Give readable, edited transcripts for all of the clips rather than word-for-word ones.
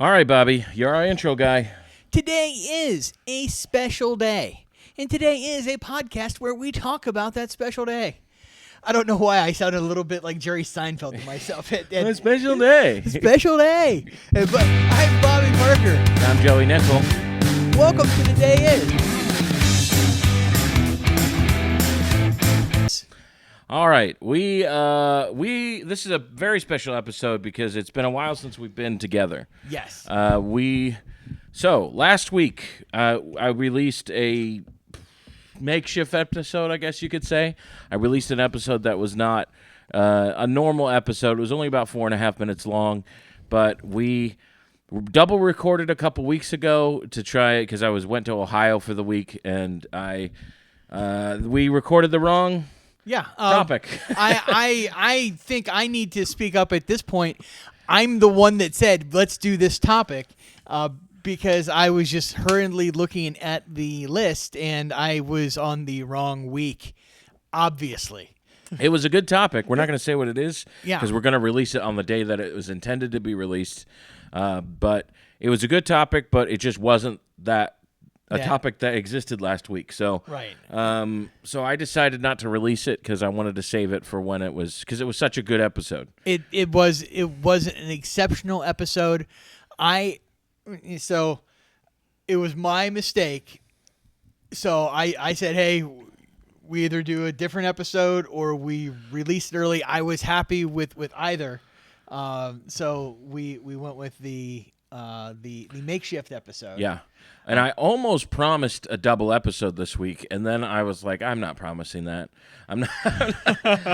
All right, Bobby, you're our intro guy. Today is a special day, and today is a podcast where we talk about that special day. I don't know why I sounded a little bit like Jerry Seinfeld to myself. A special day. Special day. But I'm Bobby Parker. I'm Joey Nickel. Welcome to Today Is. All right, this is a very special episode because it's been a while since we've been together. Yes. So last week I released a makeshift episode, I guess you could say. I released an episode that was not a normal episode. It was only about 4.5 minutes long, but we double recorded a couple weeks ago to try it because I went to Ohio for the week, and we recorded the wrong topic. I think I need to speak up at this point. I'm the one that said, let's do this topic, because I was just hurriedly looking at the list, and I was on the wrong week, obviously. It was a good topic. We're not going to say what it is because Yeah. we're going to release it on the day that it was intended to be released. But it was a good topic, but it just wasn't a topic that existed last week. So, Right. So I decided not to release it because I wanted to save it for when it was such a good episode. It was an exceptional episode. So it was my mistake. So I said, hey, we either do a different episode or we release it early. I was happy with either. So we went with the makeshift episode. Yeah. And I almost promised a double episode this week, and then I was like, I'm not promising that. I'm not.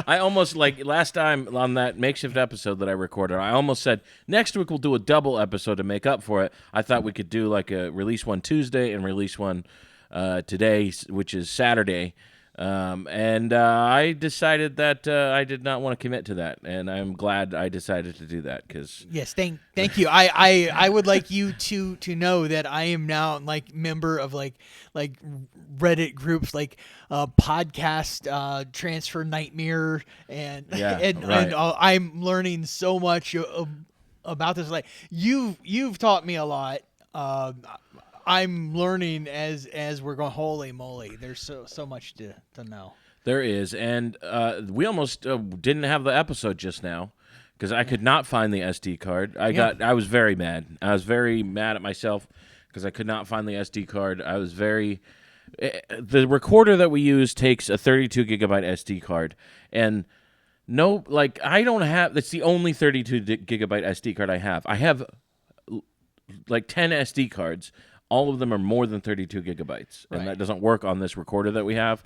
I almost, like last time on that makeshift episode that I recorded, I almost said next week we'll do a double episode to make up for it. I thought we could do like a release one Tuesday and release one today, which is Saturday. And I decided that I did not want to commit to that, and I'm glad I decided to do that because yes, thank you. I would like you to know that I am now like member of like Reddit groups like podcast transfer nightmare and I'm learning so much about this. Like you've taught me a lot. I'm learning as we're going. Holy moly! There's so much to know. There is, and we almost didn't have the episode just now because I could not find the SD card. I was very mad. I was very mad at myself because I could not find the SD card. I was very. The recorder that we use takes a 32 gigabyte SD card, and I don't have. That's the only 32 gigabyte SD card I have. I have like 10 SD cards. All of them are more than 32 gigabytes, and that doesn't work on this recorder that we have.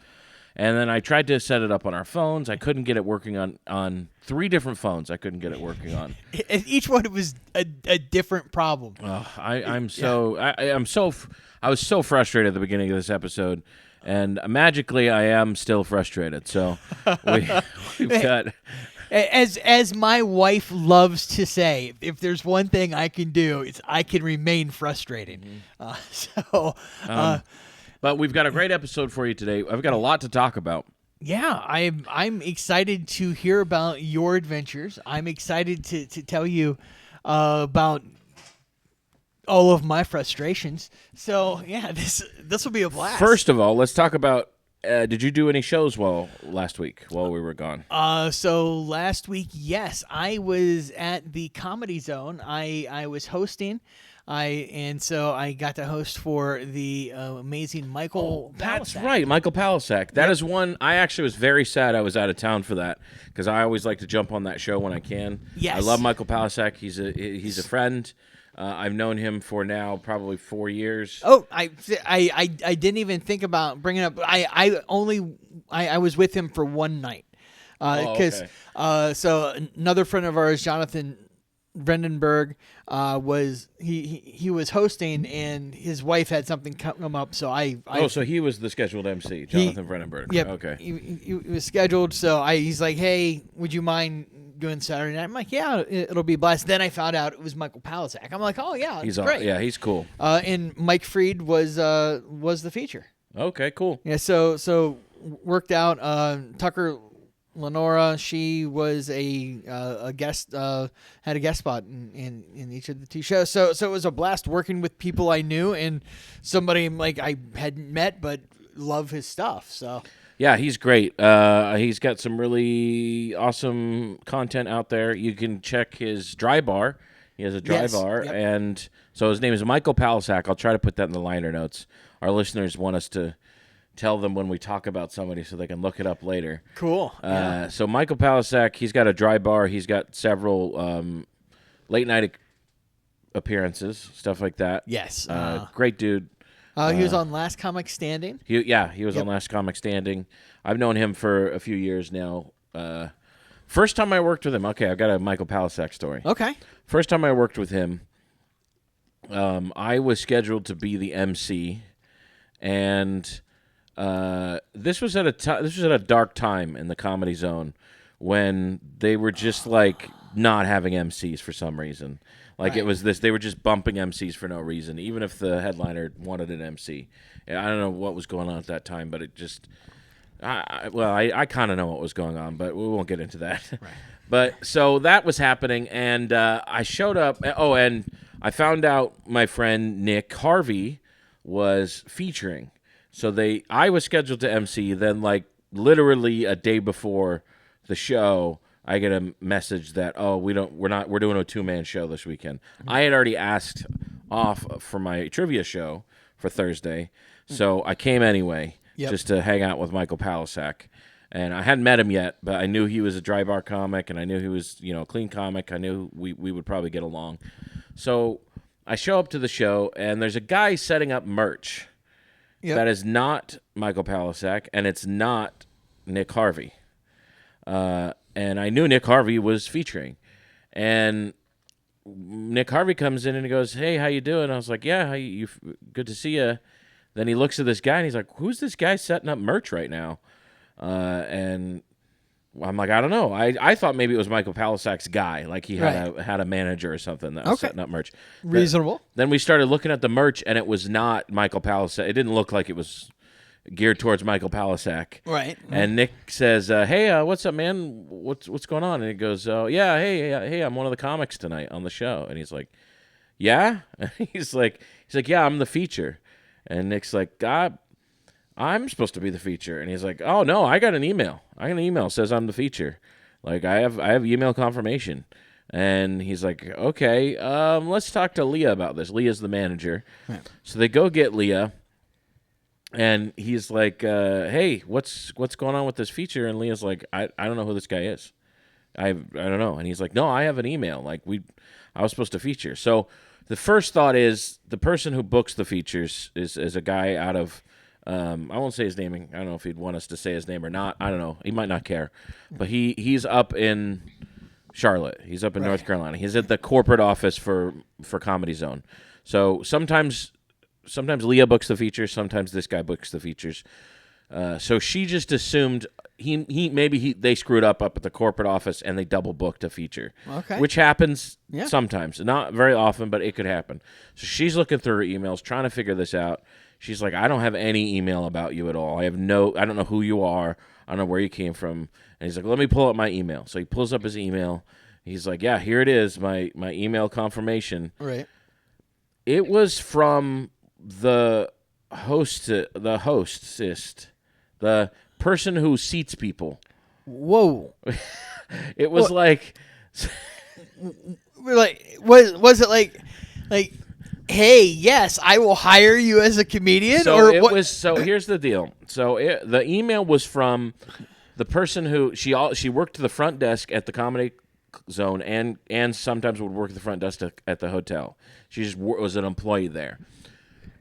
And then I tried to set it up on our phones. I couldn't get it working on 3 different phones. I couldn't get it working on. Each one was a different problem. I was so frustrated at the beginning of this episode, and magically I am still frustrated. So we've got. As my wife loves to say, if there's one thing I can do, it's I can remain frustrated. But we've got a great episode for you today. I've got a lot to talk about. Yeah, I'm excited to hear about your adventures. I'm excited to tell you about all of my frustrations. So yeah, this will be a blast. First of all, let's talk about. Did you do any shows last week while we were gone? So last week, yes, I was at the Comedy Zone. I was hosting. So I got to host for the amazing Michael Palascak. That's right, Michael Palascak. That is one. I actually was very sad I was out of town for that because I always like to jump on that show when I can. Yes. I love Michael Palascak. He's a friend. I've known him for now probably 4 years. Oh, I didn't even think about bringing up. I was with him for one night because so another friend of ours, Jonathan Brandenburg, was hosting and his wife had something come up. So so he was the scheduled MC, Jonathan Brandenburg. Yep. Okay. He was scheduled. So he's like, hey, would you mind doing Saturday night? I'm like, yeah, it'll be a blast. Then I found out it was Michael Palascak. I'm like, oh yeah, he's great. Yeah, he's cool. And Mike Freed was the feature. Okay, cool. Yeah, so worked out. Tucker Lenora, she was a guest, had a guest spot in each of the 2 shows. So it was a blast working with people I knew and somebody like I hadn't met but love his stuff. So Yeah, he's great. He's got some really awesome content out there. You can check his dry bar. He has a dry bar, Yep. and so his name is Michael Palascak. I'll try to put that in the liner notes. Our listeners want us to tell them when we talk about somebody so they can look it up later. Cool. So Michael Palascak, he's got a dry bar. He's got several late night appearances, stuff like that. Yes. Great dude. He was on Last Comic Standing. He was on Last Comic Standing. I've known him for a few years now. First time I worked with him, okay, I've got a Michael Palascak story. Okay. First time I worked with him, I was scheduled to be the MC, and this was at a dark time in the Comedy Zone when they were just like not having MCs for some reason. Like it was this, they were just bumping MCs for no reason, even if the headliner wanted an MC. I don't know what was going on at that time, but it just, I kind of know what was going on, but we won't get into that. Right. But so that was happening, and I showed up. Oh, and I found out my friend Nick Harvey was featuring. So I was scheduled to MC. Then, like literally a day before the show, I get a message that we're doing a 2-man show this weekend. Mm-hmm. I had already asked off for my trivia show for Thursday, so I came anyway just to hang out with Michael Palascak. And I hadn't met him yet, but I knew he was a dry bar comic, and I knew he was, a clean comic. I knew we would probably get along. So I show up to the show, and there's a guy setting up merch that is not Michael Palascak, and it's not Nick Harvey. And I knew Nick Harvey was featuring. And Nick Harvey comes in and he goes, "Hey, how you doing?" I was like, "Yeah, good to see you." Then he looks at this guy, and he's like, "Who's this guy setting up merch right now?" And I'm like, I don't know. I thought maybe it was Michael Palascak's guy, like he had a manager or something that was setting up merch. Reasonable. Then we started looking at the merch, and it was not Michael Palascak. It didn't look like it was geared towards Michael Palascak. Right. And Nick says, "Hey, what's up, man? What's going on?" And he goes, "Yeah, hey, I'm one of the comics tonight on the show." And he's like, "Yeah?" And he's like, "Yeah, I'm the feature." And Nick's like, "God, I'm supposed to be the feature." And he's like, "Oh no, I got an email. That says I'm the feature. Like I have email confirmation." And he's like, "Okay, let's talk to Leah about this." Leah's the manager. Yeah. So they go get Leah, and he's like, "Hey, what's going on with this feature?" And Leah's like, I don't know who this guy is. I don't know." And he's like, "No, I have an email. Like I was supposed to feature." So the first thought is the person who books the features is a guy out of I won't say his name. I don't know if he'd want us to say his name or not. I don't know. He might not care. But he's up in Charlotte. He's up in North Carolina. He's at the corporate office for Comedy Zone. So sometimes Leah books the features. Sometimes this guy books the features. So she just assumed they screwed up at the corporate office and they double booked a feature. Okay. Which happens sometimes. Not very often, but it could happen. So she's looking through her emails, trying to figure this out. She's like, "I don't have any email about you at all. I don't know who you are. I don't know where you came from." And he's like, "Let me pull up my email." So he pulls up his email. He's like, "Yeah, here it is, my email confirmation." Right. It was from the hostess, the person who seats people. Whoa. It was like was it like "Hey, yes, I will hire you as a comedian"? So here's the deal. So the email was from the person who she worked the front desk at the Comedy Zone and sometimes would work the front desk at the hotel. She just was an employee there.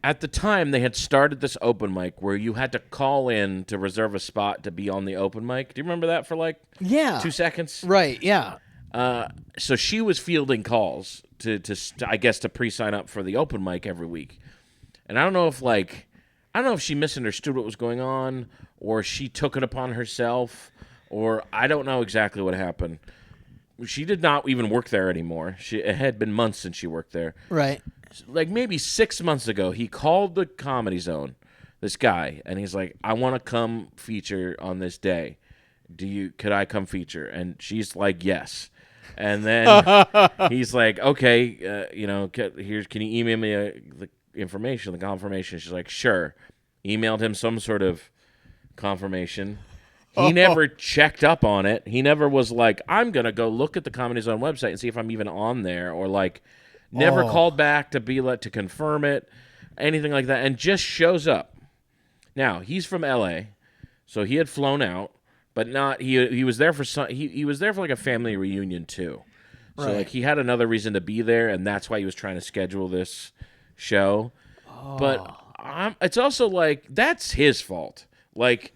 At the time, they had started this open mic where you had to call in to reserve a spot to be on the open mic. Do you remember that for 2 seconds? Right, yeah. So she was fielding calls to I guess to pre-sign up for the open mic every week. And I don't know if she misunderstood what was going on or she took it upon herself or I don't know exactly what happened. She did not even work there anymore. It had been months since she worked there. Right. Like maybe 6 months ago, he called the Comedy Zone, this guy, and he's like, "I want to come feature on this day. could I come feature? And she's like, yes. And then he's like, okay, can you email me the information, the confirmation? She's like, sure. Emailed him some sort of confirmation. He never checked up on it. He never was like, I'm going to go look at the Comedy Zone website and see if I'm even on there, or like never called back to confirm it, anything like that, and just shows up. Now, he's from L.A., so he had flown out, but not he was there for he was there for like a family reunion too. So right. like he had another reason to be there, and that's why he was trying to schedule this show. But it's also like that's his fault. Like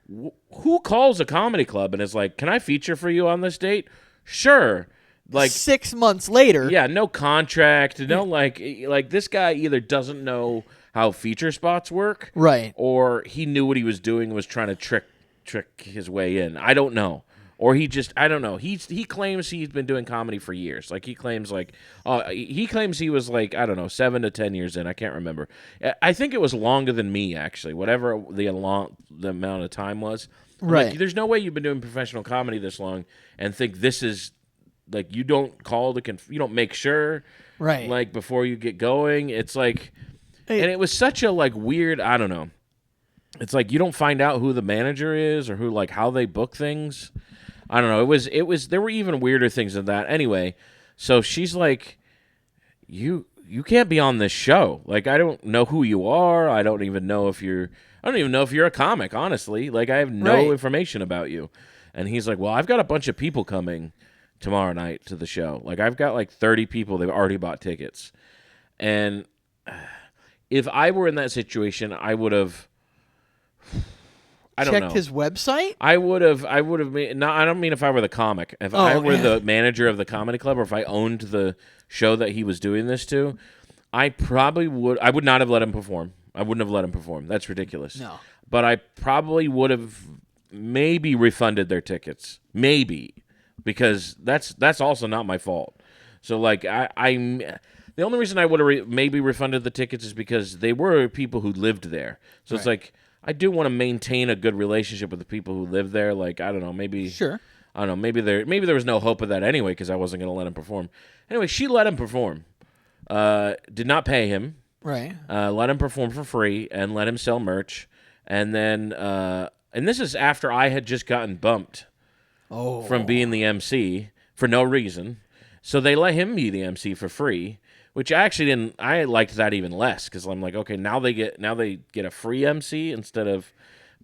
who calls a comedy club and is like, "Can I feature for you on this date?" Sure. Like 6 months later. Yeah, no contract, no like this guy either doesn't know how feature spots work, right, or he knew what he was doing and was trying to trick his way in. I don't know. Or I don't know. He claims he's been doing comedy for years. Like he claims he was like, I don't know, 7 to 10 years in. I can't remember. I think it was longer than me actually. Whatever the amount of time was. Right. Like, there's no way you've been doing professional comedy this long and think this is like you don't call you don't make sure. Right. Like before you get going. It's like and it was such a like weird, I don't know. It's like you don't find out who the manager is or who like how they book things. I don't know. It was there were even weirder things than that. Anyway, so she's like, you can't be on this show. Like I don't know who you are. I don't even know if you're a comic, honestly. Like I have no information about you. And he's like, well, I've got a bunch of people coming tomorrow night to the show. Like I've got like 30 people. They've already bought tickets. And if I were in that situation, I would have checked his website? I would have no, I don't mean if I were the comic. If I were the manager of the comedy club, or if I owned the show that he was doing this to, I would not have let him perform. I wouldn't have let him perform. That's ridiculous. No. But I probably would have maybe refunded their tickets. Maybe. Because that's also not my fault. So like I'm the only reason I would have maybe refunded the tickets is because they were people who lived there. So it's like I do want to maintain a good relationship with the people who live there. Like I don't know, maybe sure. I don't know, maybe there was no hope of that anyway because I wasn't going to let him perform. Anyway, she let him perform. Did not pay him. Right. Let him perform for free and let him sell merch. And then and this is after I had just gotten bumped from being the MC for no reason. So they let him be the MC for free. Which I actually didn't. I liked that even less because I'm like, okay, now they get a free MC instead of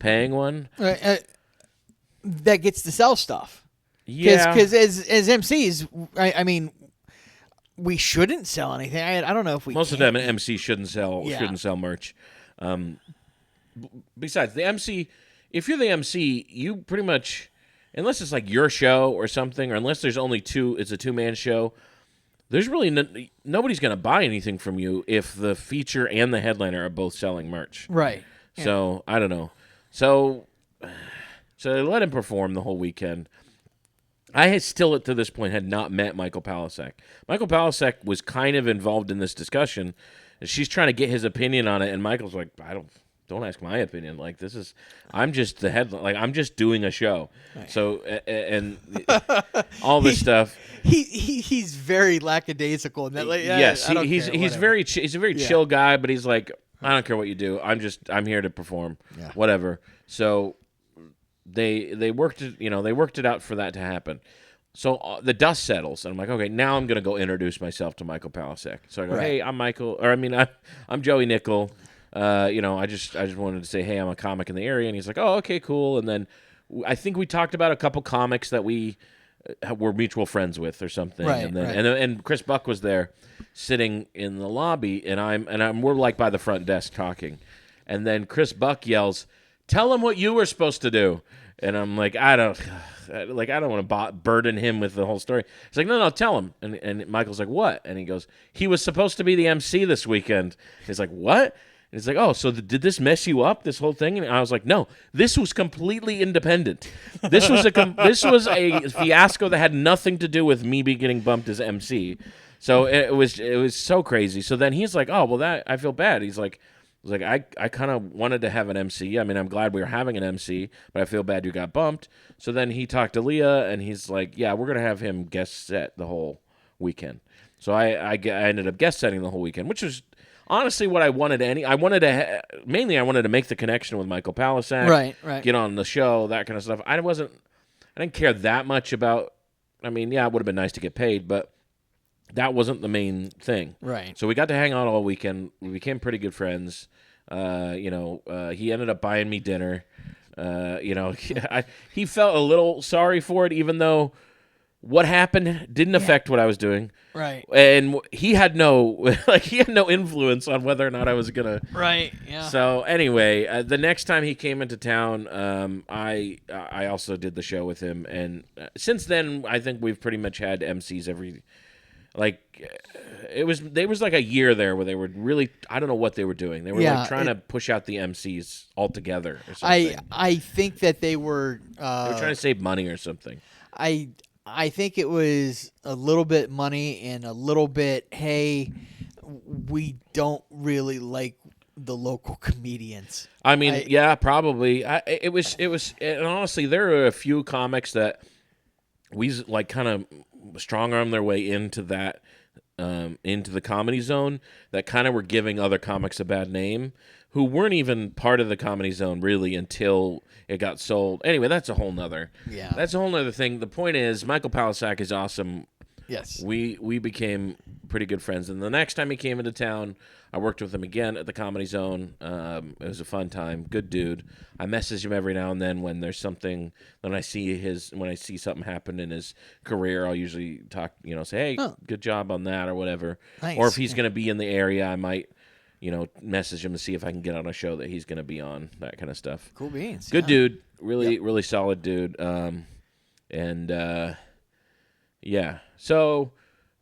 paying one. That gets to sell stuff. Yeah, because as MCs, I mean, we shouldn't sell anything. I don't know if we. Most of them MC shouldn't sell merch. Besides the MC, if you're the MC, you pretty much, unless it's like your show or something, or unless there's only two, it's a 2-man show. There's really nobody's going to buy anything from you if the feature and the headliner are both selling merch. Right. So, I don't know. So they let him perform the whole weekend. I had still, to this point, had not met Michael Palascak. Michael Palascak was kind of involved in this discussion. And she's trying to get his opinion on it, and Michael's like, don't ask my opinion. Like I'm just the headline. Like I'm just doing a show. Right. So and all this stuff. He's very lackadaisical. In that, like, yes, he's very chill guy. But he's like, I don't care what you do. I'm here to perform. Yeah. Whatever. So they worked it out for that to happen. So the dust settles, and I'm like, okay, now I'm gonna go introduce myself to Michael Palascak. So I go, hey, I'm Michael, or I mean, I'm Joey Nickel. I just wanted to say, hey, I'm a comic in the area. And he's like, oh, okay, cool. And then I think we talked about a couple comics that we were mutual friends with or something. Right, and then and Chris Buck was there sitting in the lobby, and we're like by the front desk talking. And then Chris Buck yells, tell him what you were supposed to do. And I'm like, I don't want to burden him with the whole story. He's like, no, tell him. And Michael's like, what? And he goes, he was supposed to be the MC this weekend. He's like, what? And it's like, oh, so did this mess you up, this whole thing? And I was like, no, this was completely independent. This was a fiasco that had nothing to do with me getting bumped as MC. So it was so crazy. So then he's like, oh, well, that I feel bad. He's like, was like, I kind of wanted to have an MC. I mean, I'm glad we were having an MC, but I feel bad you got bumped. So then he talked to Leah, and he's like, yeah, we're going to have him guest set the whole weekend. So I ended up guest setting the whole weekend, which was honestly what I wanted. Mainly I wanted to make the connection with Michael Palascak. Right. Get on the show, that kind of stuff. I didn't care that much about, I mean, yeah, it would have been nice to get paid, but that wasn't the main thing. Right. So we got to hang out all weekend. We became pretty good friends. He ended up buying me dinner. He felt a little sorry for it, even though what happened didn't affect what I was doing. Right. And he had no influence on whether or not I was gonna. Right. Yeah. So anyway, the next time he came into town, I also did the show with him, and since then I think we've pretty much had MCs every. There was like a year there where they were really, I don't know what they were doing. They were trying to push out the MCs altogether or something. I think that they were They were trying to save money or something. I think it was a little bit money and a little bit, hey, we don't really like the local comedians. I mean, yeah, probably. It was, and honestly, there are a few comics that we like kind of strong arm their way into that, into the Comedy Zone that kind of were giving other comics a bad name who weren't even part of the Comedy Zone really until it got sold. Anyway, that's a whole nother thing. The point is, Michael Palascak is awesome. Yes. We became pretty good friends. And the next time he came into town, I worked with him again at the Comedy Zone. It was a fun time. Good dude. I message him every now and then when there's something. When I see something happen in his career, I'll usually talk. Say, hey, good job on that or whatever. Nice. Or if he's going to be in the area, I might, message him to see if I can get on a show that he's going to be on. That kind of stuff. Cool beans. Good dude. Really solid dude. Yeah. So,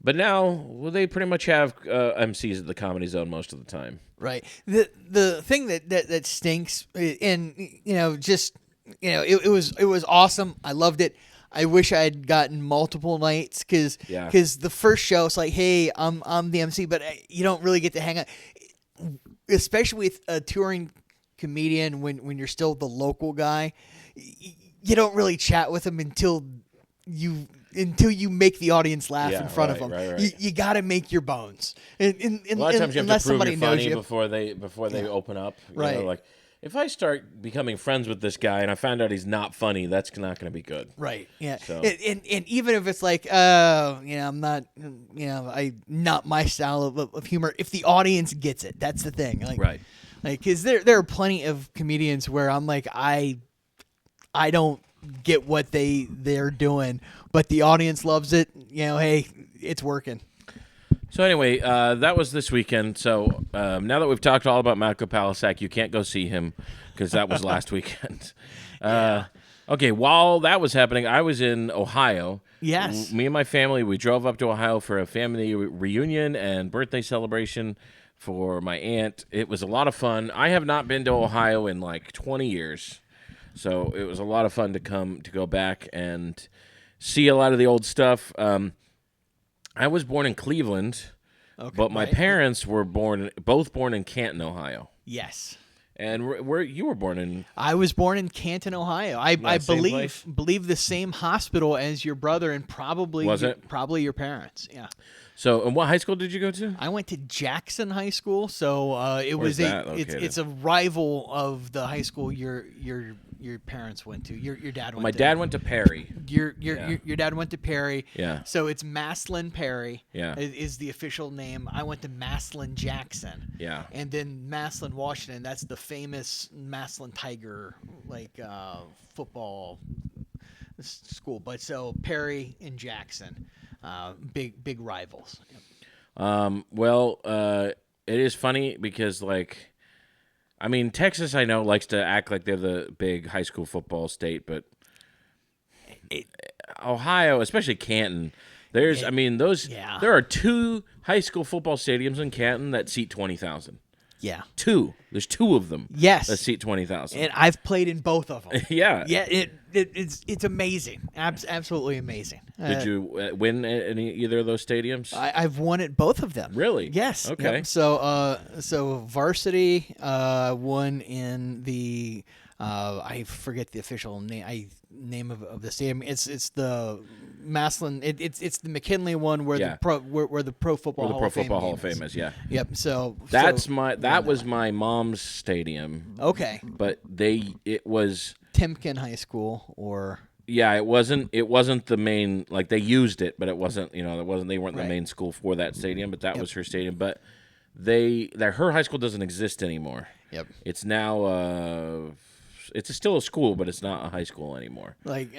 but now they pretty much have MCs at the Comedy Zone most of the time. Right. The thing that stinks, and it was awesome. I loved it. I wish I had gotten multiple nights because the first show it's like, hey, I'm the MC, but you don't really get to hang out, especially with a touring comedian when you're still the local guy. You don't really chat with them until you make the audience laugh in front of them. Right. You got to make your bones. And a lot of times you have to prove you're funny you. before they open up. Right. Like if I start becoming friends with this guy and I find out he's not funny, that's not going to be good. Right. Yeah. So. And even if it's like, I'm not, not my style of humor. If the audience gets it, that's the thing. Like, right. Like, because there are plenty of comedians where I'm like, I don't get what they're doing, but the audience loves it. Hey, it's working. So anyway, that was this weekend. So now that we've talked all about Michael Palascak, you can't go see him because that was last weekend. Okay, while that was happening, I was in Ohio. Yes. Me and my family, we drove up to Ohio for a family reunion and birthday celebration for my aunt. It was a lot of fun. I have not been to Ohio in like 20 years. So it was a lot of fun to go back and see a lot of the old stuff. I was born in Cleveland, but my parents were both born in Canton, Ohio. Yes. And where you were born in? I was born in Canton, Ohio. I believe the same hospital as your brother and probably your parents. Yeah. So, and what high school did you go to? I went to Jackson High School. So it's a rival of the high school your parents went to. Your dad went. My dad went to Perry. Your dad went to Perry. Yeah. So it's Maslin Perry. Yeah. Is the official name. I went to Maslin Jackson. Yeah. And then Maslin Washington. That's the famous Maslin Tiger football school. But so Perry and Jackson. Big rivals. It is funny because Texas I know likes to act like they're the big high school football state, but Ohio, especially Canton, there are 2 high school football stadiums in Canton that seat 20,000. Yeah. 2. There's 2 of them. Yes. That seat 20,000. And I've played in both of them. Yeah. Yeah. It's amazing. Absolutely amazing. Did you win any either of those stadiums? I've won at both of them. Really? Yes. Okay. Yep. So varsity won in the I forget the official name of the stadium. It's the Maslin. It's the McKinley one where the Pro Football Hall of Fame is. Yeah. Yep. So that was my mom's stadium. Okay. But it was Timken High School or. Yeah, it wasn't the main, like they used it, but it wasn't, they weren't the main school for that stadium, but that was her stadium. But her high school doesn't exist anymore. Yep. It's now it's still a school, but it's not a high school anymore. Like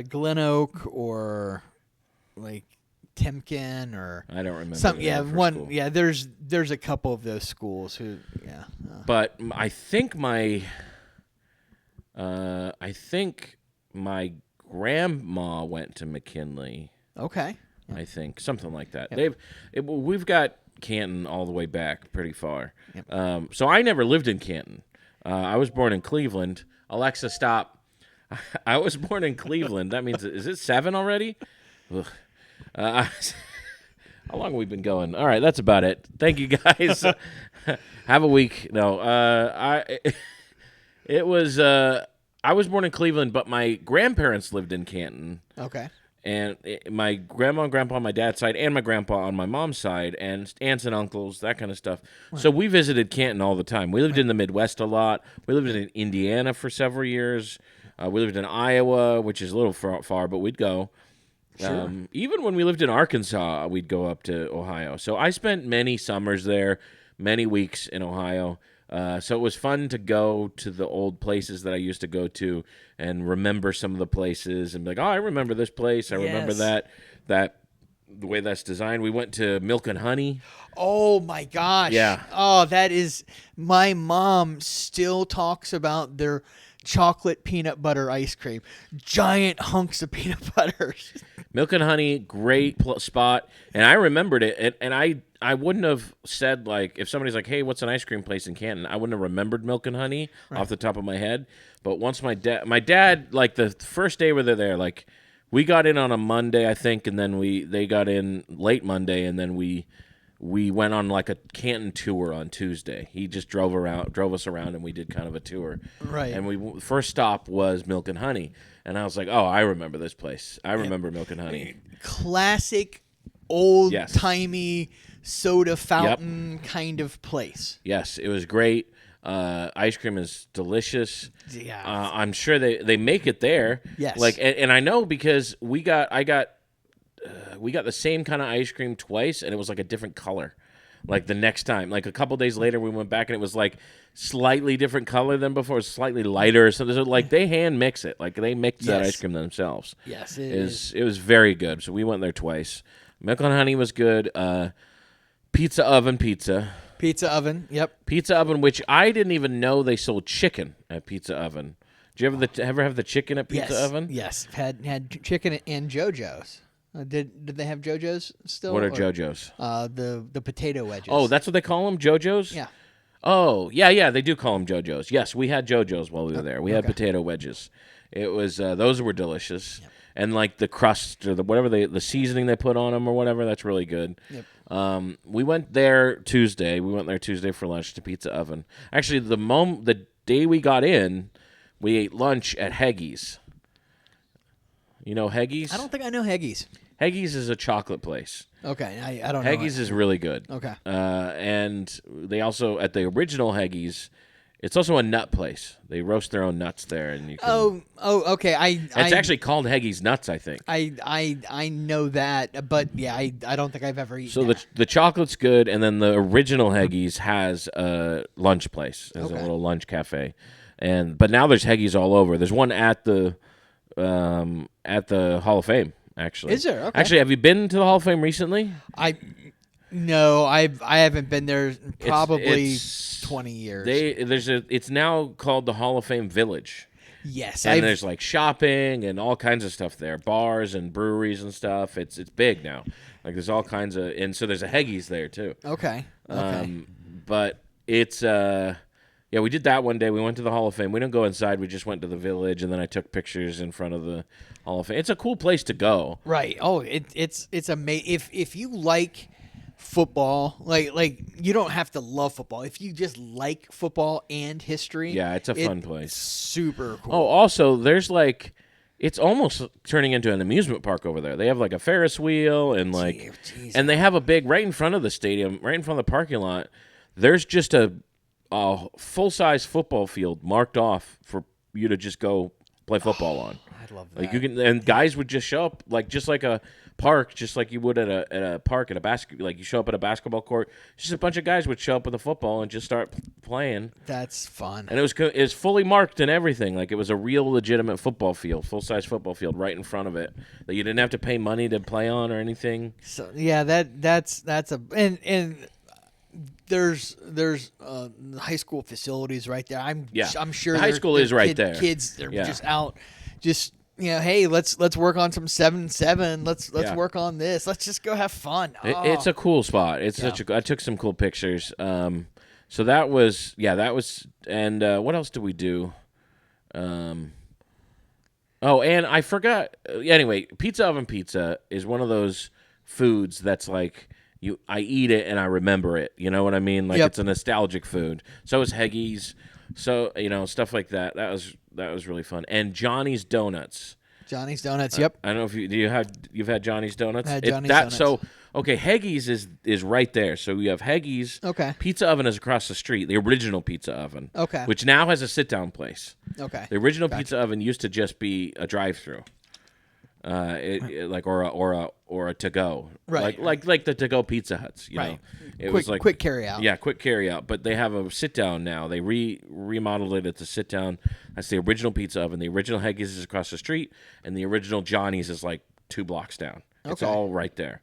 Glen Oak or like Timken or I don't remember. School. Yeah, there's a couple of those schools who But I think my grandma went to McKinley. Okay. I think something like that. Yep. We've got Canton all the way back pretty far. Yep. So I never lived in Canton. I was born in Cleveland. Alexa, stop. I was born in Cleveland. That means, is it 7 already? How long have we been going? All right, that's about it. Thank you, guys. Have a week. No, I was born in Cleveland, but my grandparents lived in Canton. Okay. And my grandma and grandpa on my dad's side and my grandpa on my mom's side and aunts and uncles, that kind of stuff. Right. So we visited Canton all the time. We lived in the Midwest a lot. We lived in Indiana for several years. We lived in Iowa, which is a little far, but we'd go. Sure. Even when we lived in Arkansas, we'd go up to Ohio. So I spent many summers there, many weeks in Ohio. So it was fun to go to the old places that I used to go to and remember some of the places and be like, oh, I remember this place. I remember that the way that's designed. We went to Milk and Honey. Oh, my gosh. Yeah. Oh, that is – my mom still talks about their chocolate peanut butter ice cream. Giant hunks of peanut butter. Milk and Honey, great spot. And I remembered it. And I wouldn't have said, like, if somebody's like, hey, what's an ice cream place in Canton? I wouldn't have remembered Milk and Honey off the top of my head. But once my dad, like, the first day we were there, like, we got in on a Monday, I think, and then they got in late Monday, and then we went on, like, a Canton tour on Tuesday. He just drove us around, and we did kind of a tour. Right. And first stop was Milk and Honey. And I was like, oh, I remember this place. I remember Milk and Honey. Classic, old-timey soda fountain kind of place. Yes, it was great. Ice cream is delicious. Yeah, I'm sure they make it there. Yes, like and I know because we got the same kind of ice cream twice, and it was like a different color. Like the next time, like a couple days later, we went back and it was like slightly different color than before, slightly lighter. So like they hand mix it, like they mix that ice cream themselves. Yes, it was very good. So we went there twice. Milk and Honey was good. Pizza Oven, yep. Pizza Oven, which I didn't even know they sold chicken at Pizza Oven. Did you ever have the chicken at Pizza Oven? Yes, had chicken and JoJo's. Did they have JoJo's still? What are JoJo's? The potato wedges. Oh, that's what they call them, JoJo's? Yeah. Oh, yeah, they do call them JoJo's. Yes, we had JoJo's while we were there. We had potato wedges. It was those were delicious. Yep. And like the crust or whatever the seasoning they put on them or whatever, that's really good. Yep. We went there Tuesday. We went there Tuesday for lunch to Pizza Oven. Actually, the day we got in, we ate lunch at Heggy's. You know Heggy's? I don't think I know Heggy's. Heggy's is a chocolate place. Okay, I don't know. Heggy's is really good. Okay. And they also, at the original Heggy's, it's also a nut place. They roast their own nuts there, and you can. Oh, okay. It's actually called Heggy's Nuts, I think. I know that, but yeah, I don't think I've ever eaten. So the chocolate's good, and then the original Heggy's has a lunch place, a little lunch cafe, but now there's Heggy's all over. There's one at the Hall of Fame. Actually, is there? Okay. Actually, have you been to the Hall of Fame recently? No, I haven't been there probably 20 years. It's now called the Hall of Fame Village. Yes, and there's like shopping and all kinds of stuff there, bars and breweries and stuff. It's big now. Like there's all kinds of, and so there's a Heggy's there too. Okay. But it's Yeah, we did that one day. We went to the Hall of Fame. We didn't go inside. We just went to the Village, and then I took pictures in front of the Hall of Fame. It's a cool place to go. Right. Oh, it's amazing. If you like football, like you don't have to love football. If you just like football and history, Yeah, it's a fun place. Super cool. Oh, also, there's like, it's almost turning into an amusement park over there. They have like a Ferris wheel and like, and they have a big right in front of the stadium, right in front of the parking lot. There's just a full-size football field marked off for you to just go play football on. I love that. Like you can, and guys would just show up, like just like a park, just like you would at a park at a like you show up at a basketball court. Just a bunch of guys would show up with a football and just start playing. That's fun. And it was fully marked and everything. Like it was a real legitimate football field, full-size football field right in front of it that you didn't have to pay money to play on or anything. So yeah, that's a and. There's high school facilities right there. I'm sure the high school is right there. Kids they're just out, just hey, let's work on some 7-7. Let's work on this. Let's just go have fun. It's a cool spot. It's such a. I took some cool pictures. So that was and what else did we do? Oh, and I forgot. Anyway, pizza oven pizza is one of those foods that's like. I eat it and I remember it. You know what I mean? Like it's a nostalgic food. So is Heggy's. So stuff like that. That was really fun. And Johnny's Donuts. Johnny's Donuts. Yep. I don't know if you've had Johnny's Donuts. I had Johnny's Donuts. So okay, Heggy's is right there. So we have Heggy's. Okay. Pizza oven is across the street. The original pizza oven. Okay. Which now has a sit down place. Okay. The original pizza oven used to just be a drive-through. Or a to go, right? Like the to go Pizza Huts, you know. It was like quick carry out. Yeah, quick carry out. But they have a sit down now. They remodeled it as a sit down. That's the original pizza oven. The original Heggy's is across the street, and the original Johnny's is like 2 blocks down. It's all right there.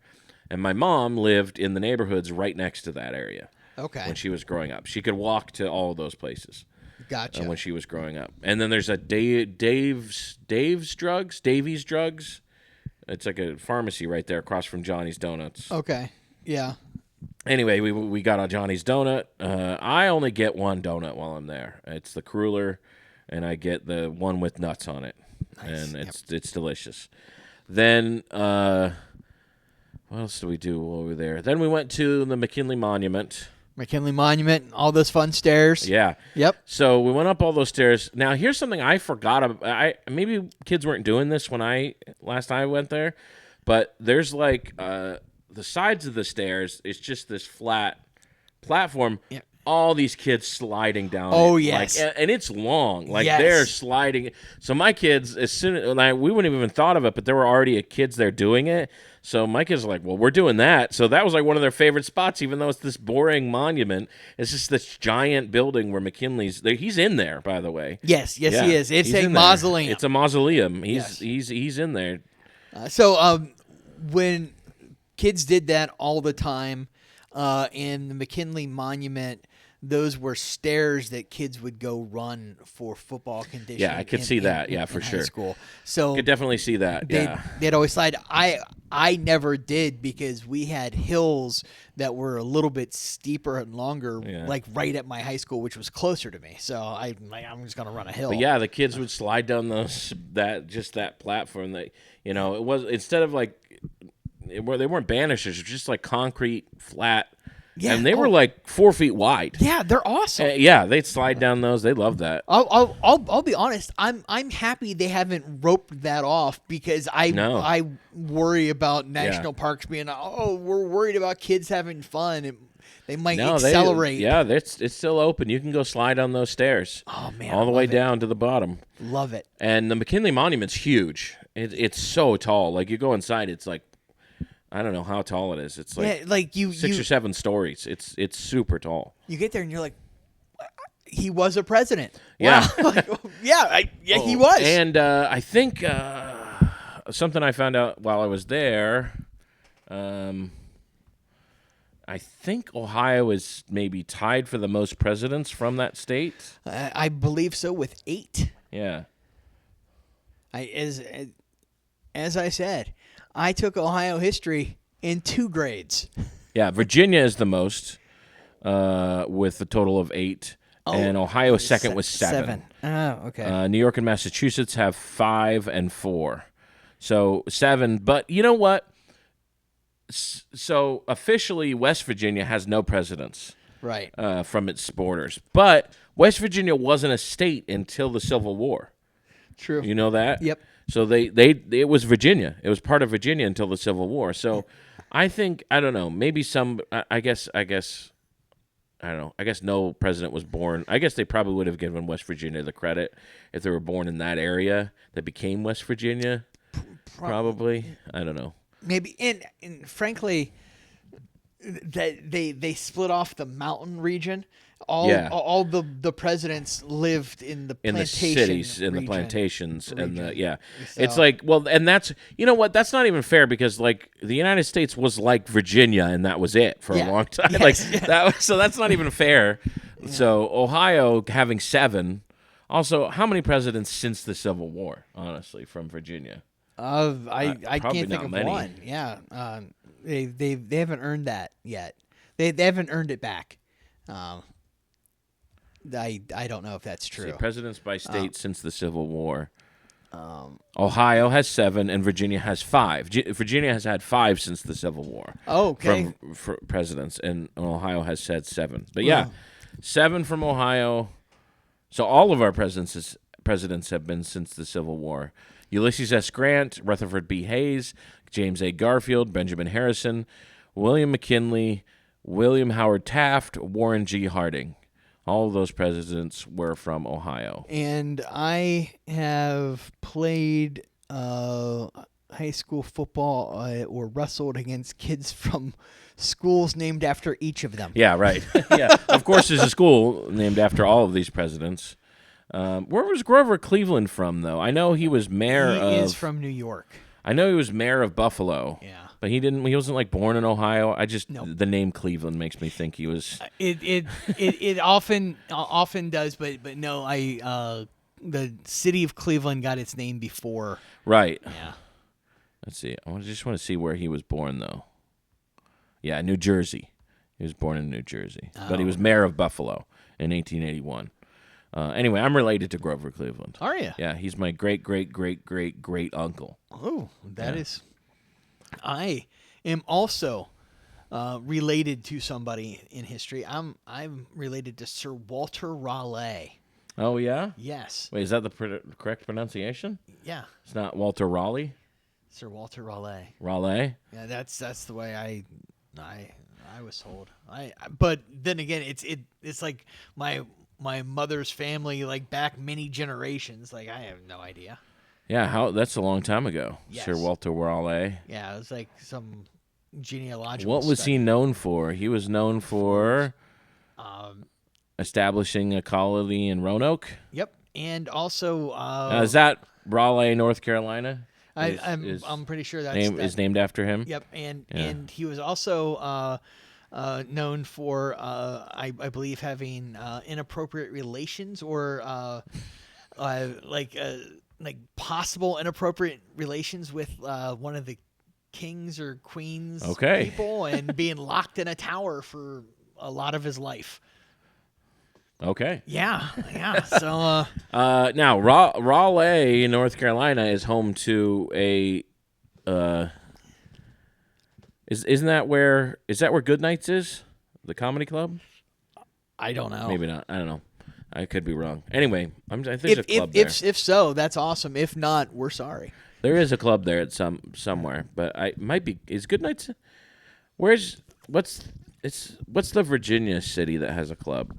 And my mom lived in the neighborhoods right next to that area. Okay. When she was growing up, she could walk to all of those places. Gotcha. When she was growing up. And then there's a Dave's Drugs. It's like a pharmacy right there across from Johnny's Donuts. Okay. Yeah. Anyway, we got a Johnny's Donut. I only get one donut while I'm there. It's the cruller, and I get the one with nuts on it. Nice. And it's delicious. Then what else do we do while we were there? Then we went to the McKinley Monument. All those fun stairs. Yeah. Yep. So we went up all those stairs. Now here's something I forgot about. Maybe kids weren't doing this when last time I went there, but there's like the sides of the stairs. It's just this flat platform. Yeah. All these kids sliding down. Oh yes. And it's long. Like they're sliding. So my kids, as soon as we wouldn't have even thought of it, but there were already kids there doing it. So my kids are like, well, we're doing that. So that was like one of their favorite spots, even though it's this boring monument. It's just this giant building where McKinley's there. He's in there, by the way. Yes, he is. It's a mausoleum. It's a mausoleum. He's in there. So when kids did that all the time in the McKinley Monument, those were stairs that kids would go run for football conditioning. Yeah, I could see that. Yeah, for sure. High school. So I could definitely see that. They'd always slide. I never did because we had hills that were a little bit steeper and longer, like right at my high school, which was closer to me. So I'm just gonna run a hill. But yeah, the kids would slide down that platform. That it was instead of like they weren't banisters, it was just like concrete flat. Yeah, and they were like 4 feet wide. Yeah, they're awesome. They'd slide down those. They love that. I'll be honest. I'm happy they haven't roped that off because I worry about national parks being we're worried about kids having fun. They might accelerate. It's still open. You can go slide on those stairs. Oh man, all the way down to the bottom. Love it. And the McKinley Monument's huge. It's so tall. Like you go inside, it's like. I don't know how tall it is. It's like 6 or 7 stories. It's super tall. You get there and you're like, he was a president. Yeah, wow. He was. And I think something I found out while I was there. I think Ohio is maybe tied for the most presidents from that state. I believe so, with 8. Yeah. As I said. I took Ohio history in 2 grades. Yeah, Virginia is the most, with a total of 8, and Ohio second with 7. Oh, okay. New York and Massachusetts have 5 and 4. So 7. But you know what? So officially, West Virginia has no presidents. Right. From its borders. But West Virginia wasn't a state until the Civil War. True. You know that? Yep. So it was Virginia. It was part of Virginia until the Civil War. So I think, I don't know, maybe I guess I don't know. I guess no president was born. I guess they probably would have given West Virginia the credit if they were born in that area that became West Virginia. Probably. I don't know. Maybe. And frankly, that they split off the mountain region. All the presidents lived in the plantation cities, in region. the plantations, and So, it's like, well, and that's, you know what, that's not even fair, because like the United States was like Virginia, and that was it for a long time. So that's not even fair. Yeah. So Ohio having 7. Also, how many presidents since the Civil War? Honestly, from Virginia, I can't think of many. one. Yeah, they haven't earned that yet. They haven't earned it back. I don't know if that's true. See, presidents by state since the Civil War. Ohio has 7 and Virginia has 5. Virginia has had 5 since the Civil War. Oh, okay. For presidents, and Ohio has said 7. But yeah, 7 from Ohio. So all of our presidents have been since the Civil War. Ulysses S. Grant, Rutherford B. Hayes, James A. Garfield, Benjamin Harrison, William McKinley, William Howard Taft, Warren G. Harding. All of those presidents were from Ohio. And I have played high school football or wrestled against kids from schools named after each of them. Yeah, right. Yeah, of course there's a school named after all of these presidents. Where was Grover Cleveland from, though? I know he was mayor of... He is from New York. I know he was mayor of Buffalo. Yeah. But he wasn't like born in Ohio. Nope. The name Cleveland makes me think he was. It often does, but no, the city of Cleveland got its name before. Right. Yeah. Let's see. Just want to see where he was born, though. Yeah, New Jersey. He was born in New Jersey, but he was mayor of Buffalo in 1881. Anyway, I'm related to Grover Cleveland. Are you? Yeah, he's my great uncle. Oh, that is. I am also related to somebody in history. I'm related to Sir Walter Raleigh. Oh yeah? Yes. Wait, is that the correct pronunciation? Yeah. It's not Walter Raleigh? Sir Walter Raleigh. Raleigh? Yeah, that's the way I was told. But then again, it's like my mother's family, like back many generations. Like I have no idea. Yeah, that's a long time ago. Yes. Sir Walter Raleigh. Yeah, it was like some genealogical. What was study. he known for? He was known for establishing a colony in Roanoke. Yep, and also Is that Raleigh, North Carolina? I'm pretty sure that's is named after him. Yep, and he was also known for I believe having inappropriate relations or like possible inappropriate relations with one of the kings or queens people and being locked in a tower for a lot of his life. Okay. Yeah. So now Raleigh, North Carolina is home to a isn't that where Good Nights is? The comedy club? I don't know. Maybe not. I don't know. I could be wrong. Anyway, I think there's a club there. If so, that's awesome. If not, we're sorry. There is a club there at somewhere, but I might be. Is Good Nights? What's the Virginia city that has a club?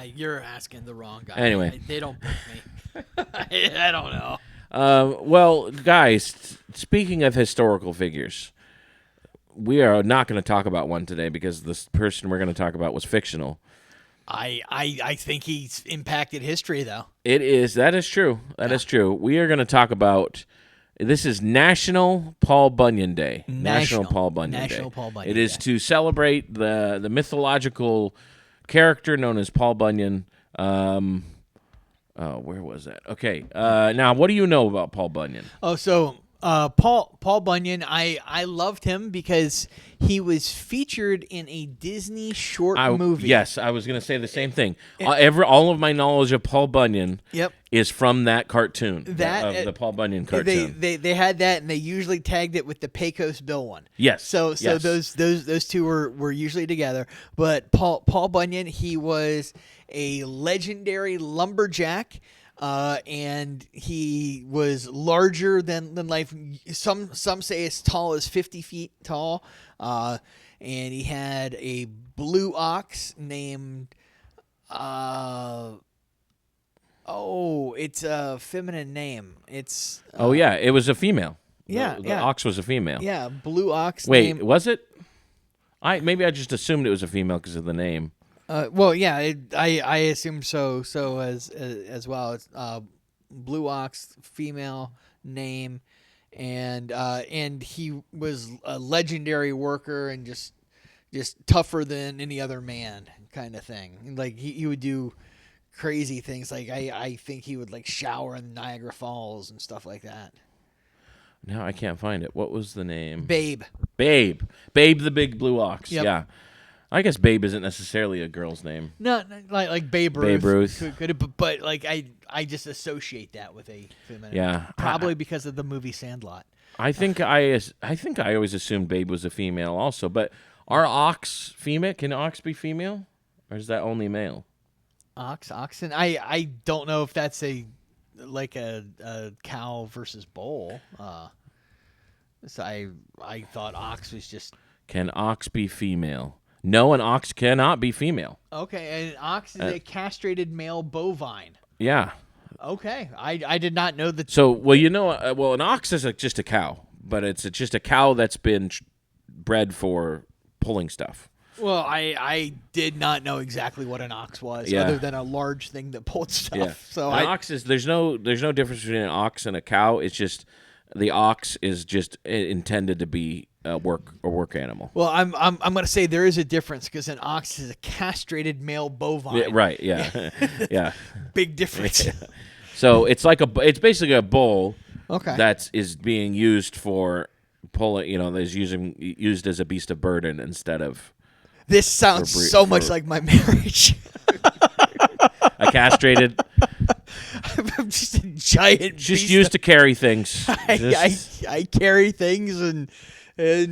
You're asking the wrong guy. Anyway, they don't book me. I don't know. Well, guys, speaking of historical figures, we are not going to talk about one today because this person we're going to talk about was fictional. I think he's impacted history, though. It is. That is true. That is true. We are going to talk about. This is National Paul Bunyan Day. National Paul Bunyan Day. It is to celebrate the mythological character known as Paul Bunyan. Where was that? Okay. Now, what do you know about Paul Bunyan? Oh, so Paul Bunyan, I loved him because he was featured in a Disney short movie. Yes, I was going to say the same thing. All of my knowledge of Paul Bunyan is from that cartoon, the Paul Bunyan cartoon. They had that, and they usually tagged it with the Pecos Bill one. Yes. So those two were usually together. But Paul Bunyan, he was a legendary lumberjack. And he was larger than life. Some say as tall as 50 feet tall. And he had a blue ox named. It's a feminine name. It's. It was a female. The ox was a female. Yeah, blue ox. Wait, was it? Maybe I just assumed it was a female because of the name. I assume so as well. It's blue ox, female name, and he was a legendary worker and just tougher than any other man kind of thing. Like he would do crazy things. Like I think he would like shower in Niagara Falls and stuff like that. No, I can't find it. What was the name? Babe the big blue ox. Yep. Yeah. I guess Babe isn't necessarily a girl's name. No, like Babe Ruth. Babe Ruth. But like I just associate that with a feminine. Yeah, probably because of the movie Sandlot. I think I always assumed Babe was a female also. But are ox female? Can ox be female, or is that only male? Oxen. I don't know if that's a cow versus bull. So I thought ox was just. Can ox be female? No, an ox cannot be female. Okay, an ox is a castrated male bovine. Yeah. Okay, I did not know that. So, an ox is just a cow, but it's just a cow that's been bred for pulling stuff. Well, I did not know exactly what an ox was, other than a large thing that pulled stuff. Yeah. So an ox is there's no difference between an ox and a cow. It's just the ox is just intended to be a work animal. Well, I'm going to say there is a difference because an ox is a castrated male bovine. Yeah, right? Yeah, yeah. Big difference. Yeah. So it's it's basically a bull. Okay. That is being used for pulling. That's used as a beast of burden instead of. This sounds so much like my marriage. A castrated. I'm just a giant. Just used to carry things. I carry things and I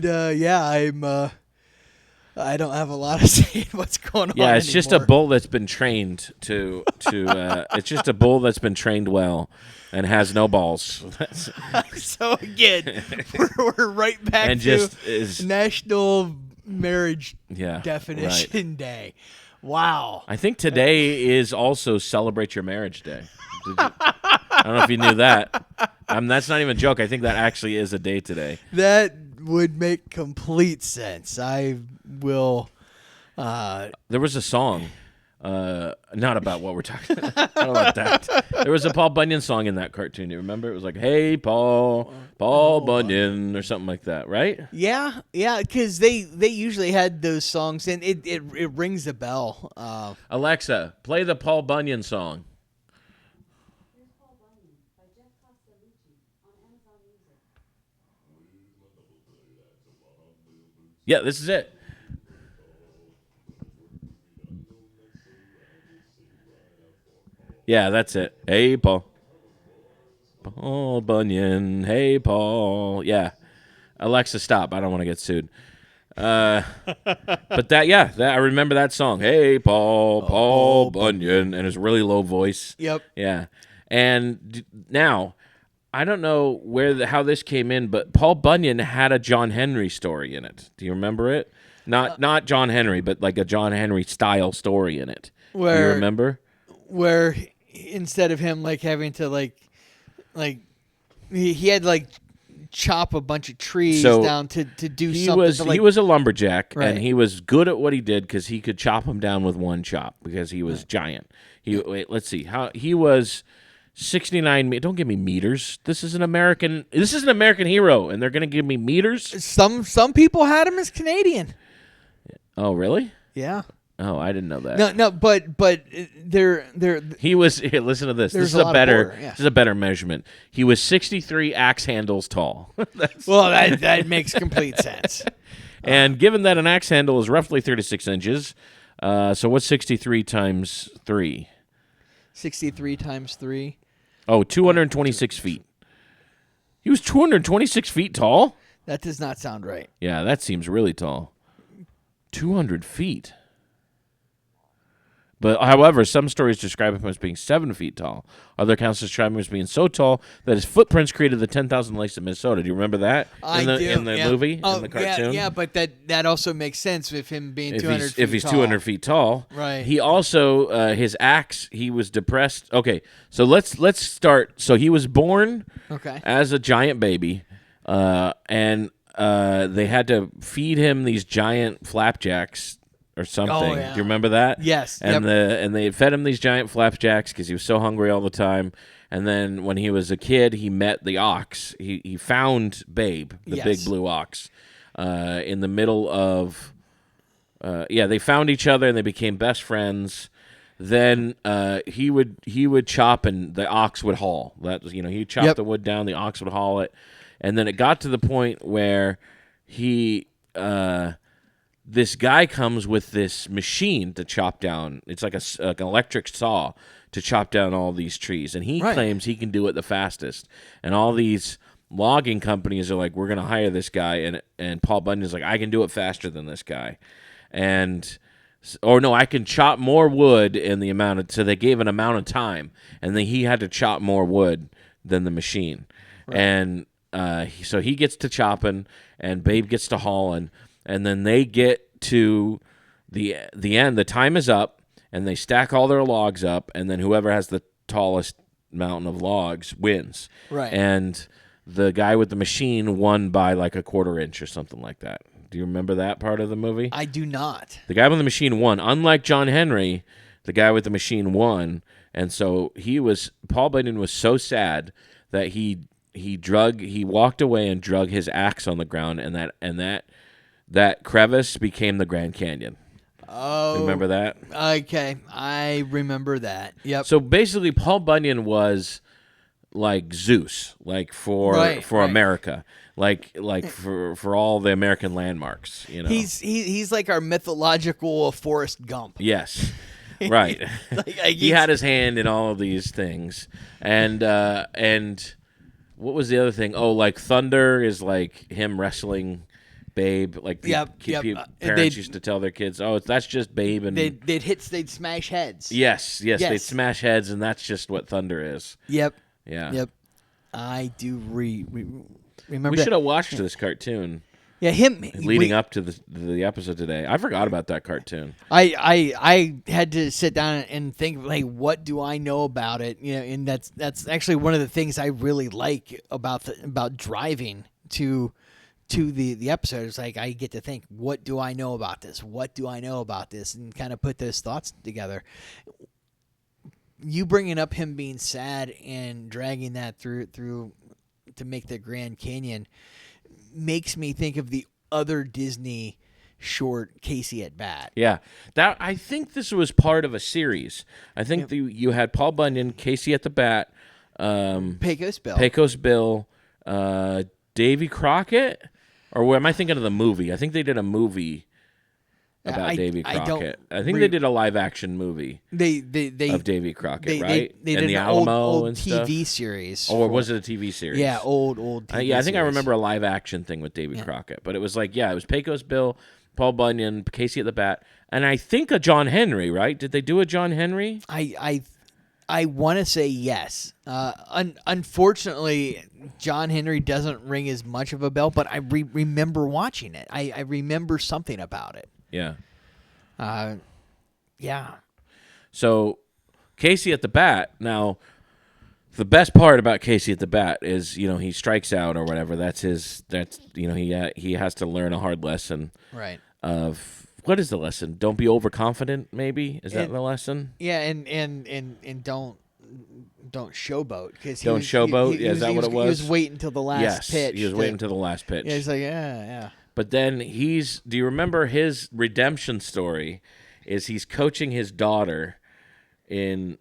don't have a lot to say in what's going on. Yeah, it's anymore. just a bull that's been trained to it's just a bull that's been trained well and has no balls. So again, we're right back and to just is National Marriage Definition right. Day. Wow. I think today is also Celebrate Your Marriage Day. I don't know if you knew that. That's not even a joke. I think that actually is a day today. That would make complete sense. I will. There was a song, not about what we're talking about. Not about that. There was a Paul Bunyan song in that cartoon. You remember? It was like, "Hey, Paul Bunyan," or something like that, right? Yeah, because they usually had those songs, and it rings a bell. Alexa, play the Paul Bunyan song. Yeah, this is it. Yeah, that's it. Hey, Paul. Paul Bunyan. Hey, Paul. Yeah. Alexa, stop. I don't want to get sued. But I remember that song. Hey, Paul Bunyan. And his really low voice. Yep. Yeah. And now, I don't know how this came in, but Paul Bunyan had a John Henry story in it. Do you remember it? Not John Henry, but like a John Henry style story in it. Do you remember? Where instead of him like having to like he had like chop a bunch of trees down to do something. He was a lumberjack, right. And he was good at what he did because he could chop them down with one chop because he was giant. Let's see how he was. 69. Don't give me meters. This is an American hero, and they're gonna give me meters. Some people had him as Canadian. Oh, really? Yeah. Oh, I didn't know that. No, but they're He was. Here, listen to this. There's a lot of border, yeah. This is a better measurement. He was 63 axe handles tall. well, that makes complete sense. And given that an axe handle is roughly 36 inches, so what's 63 times 3? 63 times 3. Oh, 226 feet. He was 226 feet tall? That does not sound right. Yeah, that seems really tall. 200 feet. But, however, some stories describe him as being 7 feet tall. Other accounts describe him as being so tall that his footprints created the 10,000 Lakes of Minnesota. Do you remember that? I do. In the movie? Oh, in the cartoon? Yeah, but that also makes sense with him being 200 feet tall. If he's 200 feet tall. Right. He also, his axe, he was depressed. Okay, so let's start. So he was born as a giant baby, and they had to feed him these giant flapjacks or something. Oh, yeah. Do you remember that? Yes. And they fed him these giant flapjacks because he was so hungry all the time. And then when he was a kid, he met the ox. He found Babe, the big blue ox, in the middle of. They found each other and they became best friends. Then he would chop and the ox would haul. That was he'd chop the wood down, the ox would haul it, and then it got to the point where he. This guy comes with this machine to chop down. It's like an electric saw to chop down all these trees. And he claims he can do it the fastest. And all these logging companies are like, we're going to hire this guy. And Paul Bunyan's like, I can do it faster than this guy. I can chop more wood in the amount of, so they gave an amount of time. And then he had to chop more wood than the machine. Right. And so he gets to chopping and Babe gets to hauling. And then they get to the end. The time is up, and they stack all their logs up, and then whoever has the tallest mountain of logs wins. Right. And the guy with the machine won by like a quarter inch or something like that. Do you remember that part of the movie? I do not. The guy with the machine won. Unlike John Henry, the guy with the machine won, and so Paul Bunyan was so sad that he walked away and drug his axe on the ground, and that crevice became the Grand Canyon. Oh. Remember that? Okay. I remember that. Yep. So basically, Paul Bunyan was like Zeus, like for America, like for all the American landmarks. He's like our mythological Forrest Gump. Yes. Right. He had his hand in all of these things. And what was the other thing? Oh, like thunder is like him wrestling Babe, like parents used to tell their kids, "Oh, that's just Babe," and they'd smash heads. Yes, they'd smash heads, and that's just what thunder is. Yep. Yeah. Yep. I do remember. We should have watched this cartoon. Yeah, leading up to the episode today. I forgot about that cartoon. I had to sit down and think, like, what do I know about it? And that's actually one of the things I really like about driving to the episode. It's like I get to think, what do I know about this? What do I know about this? And kind of put those thoughts together. You bringing up him being sad and dragging that through to make the Grand Canyon makes me think of the other Disney short, Casey at Bat. Yeah, I think this was part of a series. I think you had Paul Bunyan, Casey at the Bat, Pecos Bill, Davy Crockett, or am I thinking of the movie? I think they did a movie about Davy Crockett. I think they did a live action movie. They of Davy Crockett, right? They did the an Alamo old and TV stuff. series. Or was it a TV series? Yeah, old TV I think I series. remember a live action thing with Davy Crockett, but it was like, it was Pecos Bill, Paul Bunyan, Casey at the Bat, and I think a John Henry, right? Did they do a John Henry? I want to say yes. Unfortunately, John Henry doesn't ring as much of a bell, but I remember watching it. I remember something about it. Yeah. Yeah. So, Casey at the Bat. Now, the best part about Casey at the Bat is, he strikes out or whatever. He has to learn a hard lesson. Right. Of what is the lesson? Don't be overconfident. Maybe is that the lesson? Yeah, and don't showboat because don't showboat. Is that what it was? He was waiting until the last pitch. He was waiting until the last pitch. Yeah, he's like, yeah. But then do you remember his redemption story is he's coaching his daughter he's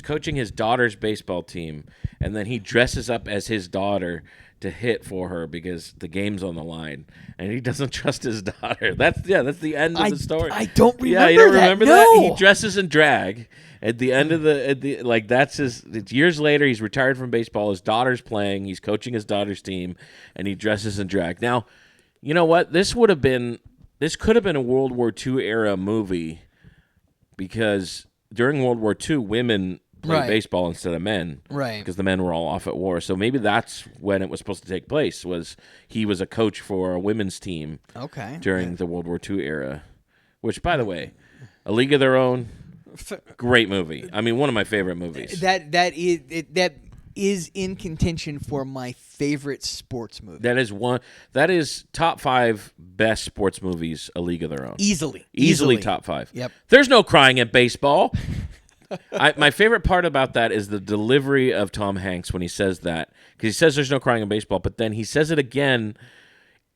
coaching his daughter's baseball team, and then he dresses up as his daughter to hit for her because the game's on the line, and he doesn't trust his daughter. That's the end of the story. I don't remember Yeah, you don't that. remember No. that? He dresses in drag at the end of that's his. It's years later. He's retired from baseball. His daughter's playing. He's coaching his daughter's team, and he dresses in drag. Now, you know what? This could have been a World War II era movie because during World War II, women played baseball instead of men, right? Because the men were all off at war. So maybe that's when it was supposed to take place. He was a coach for a women's team, during the World War II era. Which, by the way, A League of Their Own, great movie. I mean, one of my favorite movies. That is in contention for my favorite sports movie. That is top 5 best sports movies. A League of Their Own, easily top 5. Yep. There's no crying at baseball. My favorite part about that is the delivery of Tom Hanks when he says that, because he says there's no crying in baseball, but then he says it again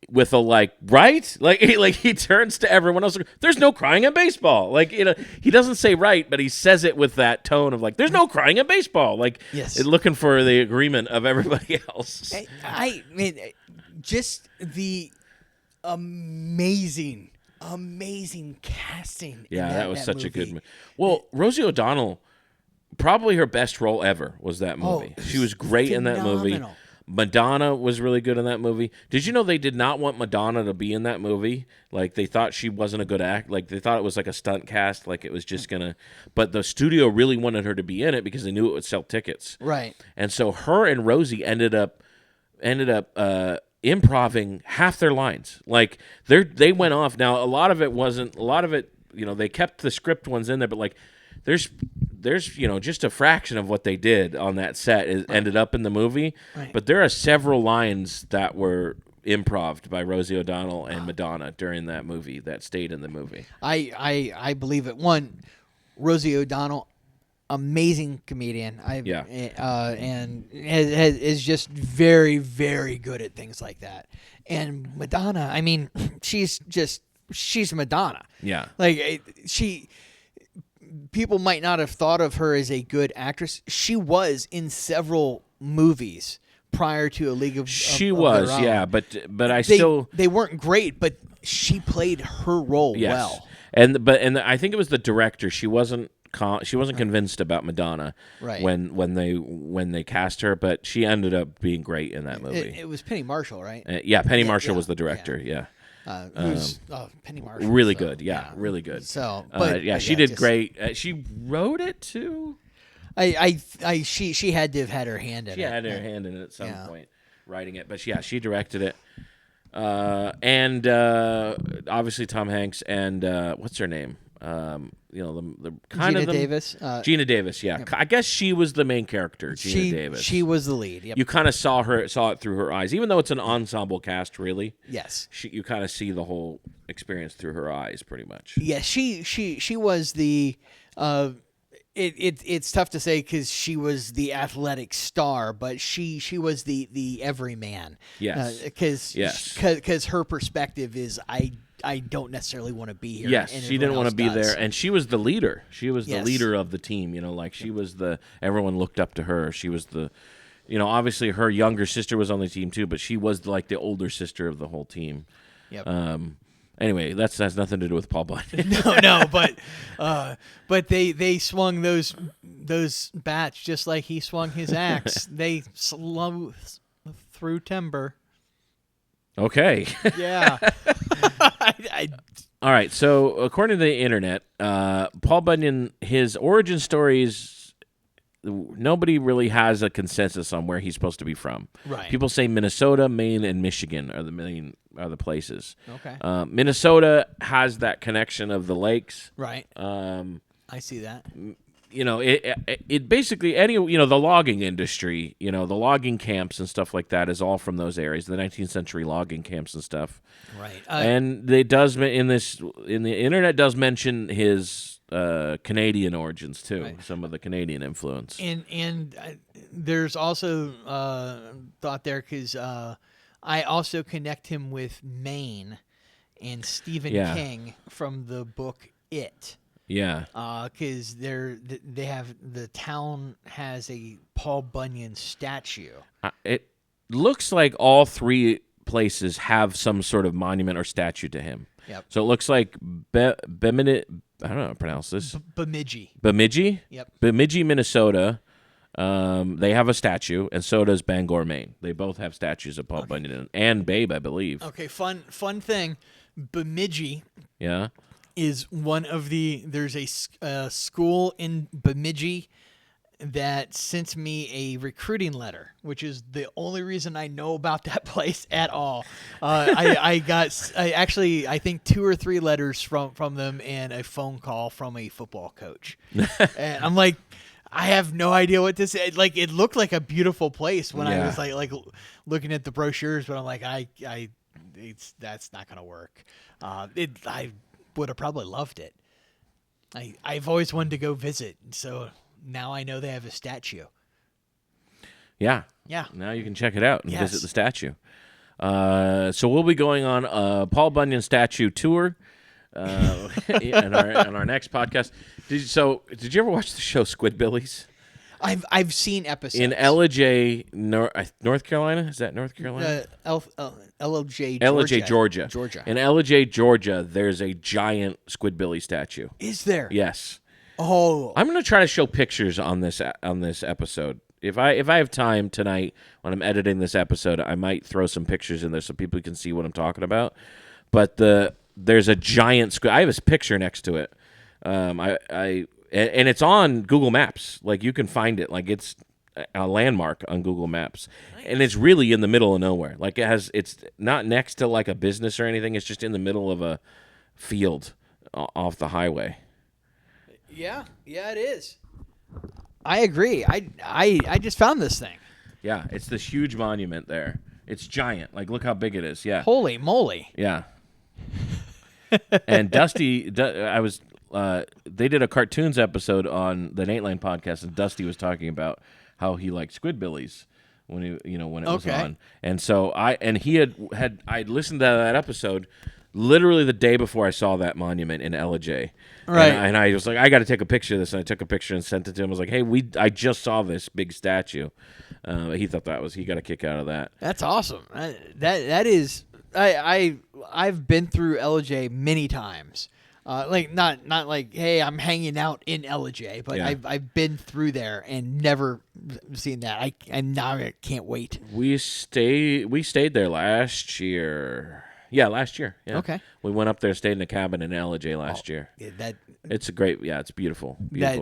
with a right, like he turns to everyone else. There's no crying in baseball. He doesn't say right, but he says it with that tone of there's no crying in baseball. Yes, looking for the agreement of everybody else. I mean, just the amazing casting. Yeah, that was such movie. a good movie. Well, Rosie O'Donnell, probably her best role ever was that movie. She was great in that movie. Madonna was really good in that movie. Did you know they did not want Madonna to be in that movie? They thought she wasn't a good act. They thought it was a stunt cast. It was just gonna. But the studio really wanted her to be in it because they knew it would sell tickets. Right. And so her and Rosie ended up improving half their lines. They went off. Now a lot of it, they kept the script ones in there, but there's just a fraction of what they did on that set ended up in the movie. Right. But there are several lines that were improv'd by Rosie O'Donnell and Madonna during that movie that stayed in the movie. I believe it. One, Rosie O'Donnell, amazing comedian. And is just very, very good at things like that. And Madonna, I mean, she's Madonna. Yeah. People might not have thought of her as a good actress. She was in several movies prior to A League of She of was, Their Own. yeah, but they weren't great, but she played her role well. And I think it was the director. She wasn't convinced about Madonna when they cast her, but she ended up being great in that movie. It was Penny Marshall, right? Penny Marshall was the director. Yeah. Penny Marshall. Really good, really good. So, she did great. She wrote it too. She had to have had her hand in it. She had her hand in it at some point, writing it. But she directed it. And obviously Tom Hanks and what's her name? The kind Gina of Davis. Gina Davis, yeah. Yep. I guess she was the main character. Gina Davis. She was the lead. Yep. You kind of saw it through her eyes, even though it's an ensemble cast. Really, yes. You kind of see the whole experience through her eyes, pretty much. Yeah, she was the. It's tough to say because she was the athletic star, but she was the everyman. Yes. Because her perspective is I don't necessarily want to be here. Yes, she didn't want to be there, and she was the leader. She was the Yes. leader of the team. She was everyone looked up to her. She was the, obviously her younger sister was on the team too, but she was the older sister of the whole team. Yep. Anyway, that has nothing to do with Paul Bunyan. No, but they swung those bats just like he swung his axe. They slow through timber. Okay. Yeah. All right. So according to the internet, Paul Bunyan, his origin stories, nobody really has a consensus on where he's supposed to be from. Right. People say Minnesota, Maine, and Michigan are the places. Okay. Minnesota has that connection of the lakes. Right. I see that. It basically the logging industry, the logging camps and stuff like that is all from those areas, the 19th century logging camps and stuff. Right. And it does in the internet does mention his Canadian origins too, right. Some of the Canadian influence. And there's also thought there because I also connect him with Maine. and Stephen Yeah. King from the book It. Yeah. Because the town has a Paul Bunyan statue. It looks like all three places have some sort of monument or statue to him. Yep. So it looks like Bemidji. I don't know how to pronounce this. Bemidji. Bemidji? Yep. Bemidji, Minnesota. They have a statue, and so does Bangor, Maine. They both have statues of Paul Bunyan and Babe, I believe. Okay, fun thing. Bemidji Yeah. is there's a school in Bemidji that sent me a recruiting letter, which is the only reason I know about that place at all. I think 2 or 3 letters from them and a phone call from a football coach. And I'm like, I have no idea what this is. Like, it looked like a beautiful place when I was like looking at the brochures, but I'm like, that's not gonna work. I would have probably loved it. I've always wanted to go visit, so now I know they have a statue. Yeah. Yeah. Now you can check it out and visit the statue. So we'll be going on a Paul Bunyan statue tour in our next podcast. Did you ever watch the show Squidbillies? I've seen episodes In Ellijay, North Carolina. Is that North Carolina? Ellijay, Georgia. In Ellijay, Georgia, there's a giant Squidbilly statue. Is there? Yes. Oh, I'm going to try to show pictures on this episode. If I have time tonight when I'm editing this episode, I might throw some pictures in there so people can see what I'm talking about. But there's a giant squid. I have this picture next to it. And it's on Google Maps. Like, you can find it. Like, it's a landmark on Google Maps. Nice. And it's really in the middle of nowhere. Like, it's not next to like a business or anything. It's just in the middle of a field off the highway. Yeah, it is. I agree. I just found this thing. Yeah, it's this huge monument there. It's giant. Like, look how big it is. Yeah. Holy moly. Yeah. And Dusty, they did a cartoons episode on the Nate Lane podcast, and Dusty was talking about how he liked Squidbillies when it was on. And so I listened to that episode literally the day before I saw that monument in Ellijay. Right. And I was like, I got to take a picture of this. And I took a picture and sent it to him. I was like, hey, I just saw this big statue. He thought he got a kick out of that. That's awesome. That is, I've been through Ellijay many times. Like not like, hey, I'm hanging out in Ellijay, but yeah. I've been through there and never seen that. I can't wait. We stayed there last year. Yeah, last year. Yeah. Okay. We went up there, stayed in a cabin in Ellijay last year. Yeah, it's it's beautiful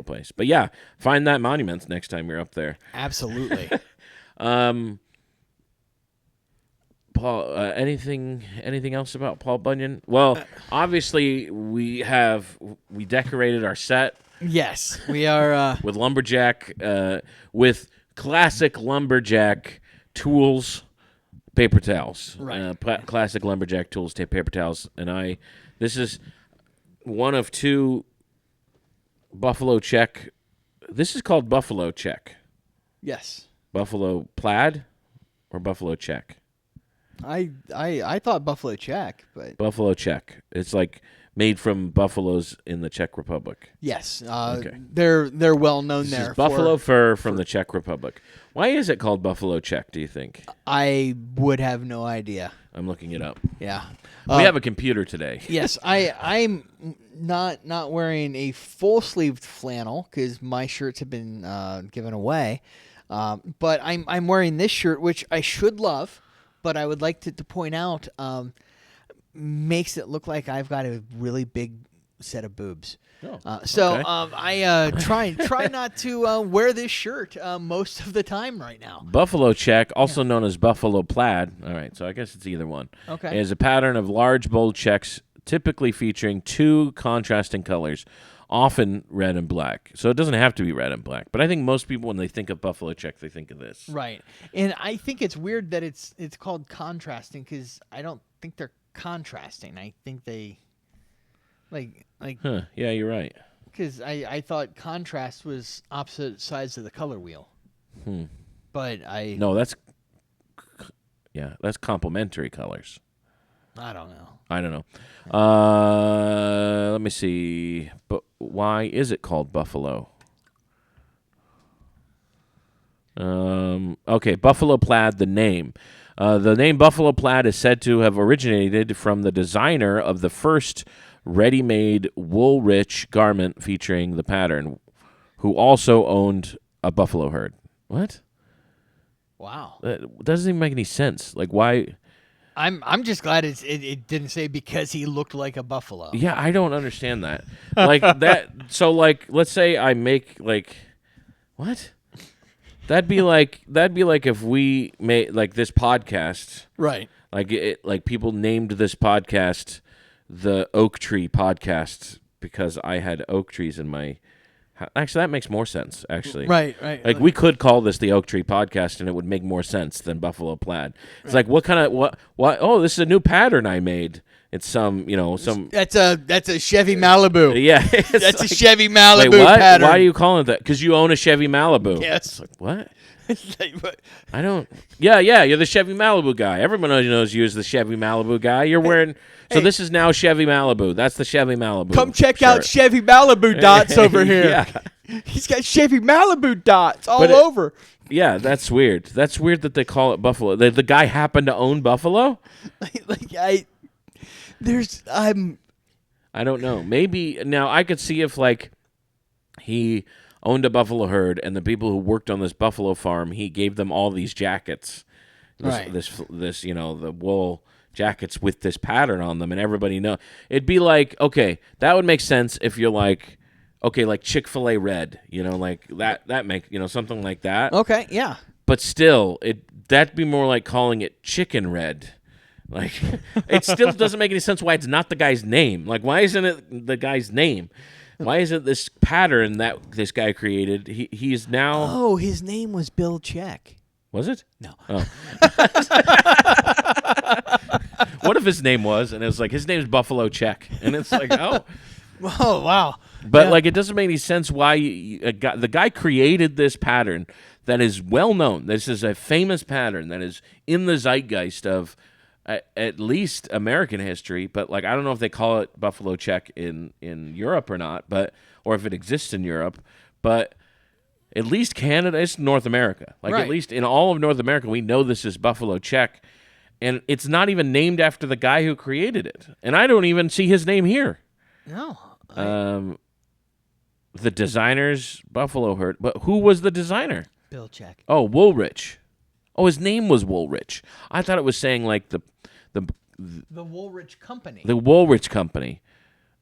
place. But yeah, find that monument next time you're up there. Absolutely. Paul, anything else about Paul Bunyan? Well, obviously we decorated our set. Yes, we are with lumberjack, with classic lumberjack tools, paper towels. Right. Classic lumberjack tools, paper towels, and this is one of 2 buffalo check. This is called buffalo check. Yes. Buffalo plaid or buffalo check. I thought buffalo check, but buffalo check. It's like made from buffaloes in the Czech Republic. Yes, okay. They're well known there. Is buffalo fur from the Czech Republic. Why is it called buffalo check? Do you think? I would have no idea. I'm looking it up. Yeah, we have a computer today. Yes, I'm not wearing a full sleeved flannel because my shirts have been given away, but I'm wearing this shirt, which I should love. But I would like to point out, makes it look like I've got a really big set of boobs. Oh, I try not to wear this shirt most of the time right now. Buffalo check, also known as buffalo plaid. All right, so I guess it's either one. Okay. Is a pattern of large, bold checks, typically featuring 2 contrasting colors, often red and black. So it doesn't have to be red and black. But I think most people, when they think of buffalo check, they think of this. Right. And I think it's weird that it's called contrasting because I don't think they're contrasting. I think they like. Huh. Yeah, you're right. Because I thought contrast was opposite sides of the color wheel. But No, that's complementary colors. I don't know. I don't know. Let me see. But why is it called buffalo? Okay, buffalo plaid, the name. The name buffalo plaid is said to have originated from the designer of the first ready-made wool-rich garment featuring the pattern, who also owned a buffalo herd. What? Wow. That doesn't even make any sense. Like, why? I'm just glad it didn't say because he looked like a buffalo. Yeah, I don't understand that. Like that. So, like, let's say I make like, what? That'd be like if we made like this podcast, Right. like people named this podcast the Oak Tree Podcast because I had oak trees in my. Actually, that makes more sense. Actually, Right. Like we could call this the Oak Tree Podcast, and it would make more sense than Buffalo Plaid. It's like what kind of what? Oh, this is a new pattern I made. It's some. That's a Chevy Malibu. Yeah, That's a Chevy Malibu wait, what? pattern. Why are you calling it that? Because you own a Chevy Malibu. Yes. It's like, what? Like, what? I don't. Yeah, you're the Chevy Malibu guy. Everyone knows you as the Chevy Malibu guy. You're wearing. So this is now Chevy Malibu. That's the Chevy Malibu. Come check shirt. out Chevy Malibu dots over here. Yeah. He's got Chevy Malibu dots all over. Yeah, that's weird. That's weird that they call it Buffalo. The guy happened to own Buffalo? I don't know. Maybe now I could see if like he owned a buffalo herd and the people who worked on this buffalo farm, he gave them all these jackets. This the wool jackets with this pattern on them, and everybody know. It'd be like, okay, that would make sense if you're like, okay, like Chick-fil-A red, like that make, something like that. Okay, yeah. But still, that'd be more like calling it chicken red. Like, it still doesn't make any sense why it's not the guy's name. Like, why isn't it the guy's name? Why isn't this pattern that this guy created? He's now. Oh, his name was Bill Check. Was it? No. Oh. What if his name was, and it was like his name's Buffalo Check, and it's like, oh. Oh, wow. But like, it doesn't make any sense why the guy created this pattern that is well known. This is a famous pattern that is in the zeitgeist of at least American history. But like, I don't know if they call it Buffalo Check in Europe or not, or if it exists in Europe. But at least Canada, it's North America. Like, at least in all of North America, we know this is Buffalo Check, and it's not even named after the guy who created it. And I don't even see his name here. No. The designer's buffalo herd. But who was the designer? Bill Check. Oh, Woolrich. Oh, his name was Woolrich. I thought it was saying like the Woolrich Company. The Woolrich Company.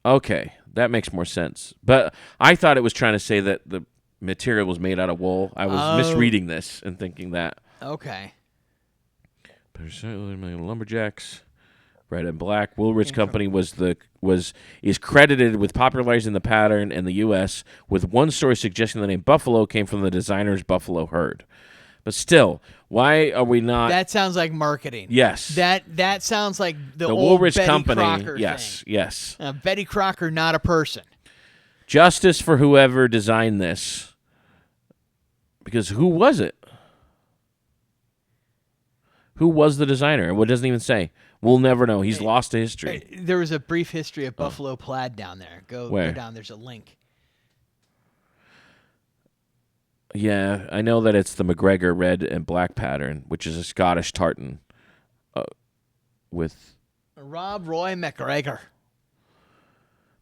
Okay, that makes more sense. But I thought it was trying to say that the material was made out of wool. I was misreading this and thinking that. Okay. Lumberjacks. Red and black. Woolrich Company is credited with popularizing the pattern in the U.S., with one story suggesting the name Buffalo came from the designer's buffalo herd. But still, why are we not? That sounds like marketing. Yes. That sounds like the old Woolrich Betty Company. Crocker Yes, thing. yes. Betty Crocker, not a person. Justice for whoever designed this. Because who was it? Who was the designer? It doesn't even say. We'll never know. He's lost to history. There was a brief history of Buffalo Plaid down there. Go down. There's a link. Yeah, I know that it's the McGregor red and black pattern, which is a Scottish tartan with Rob Roy McGregor.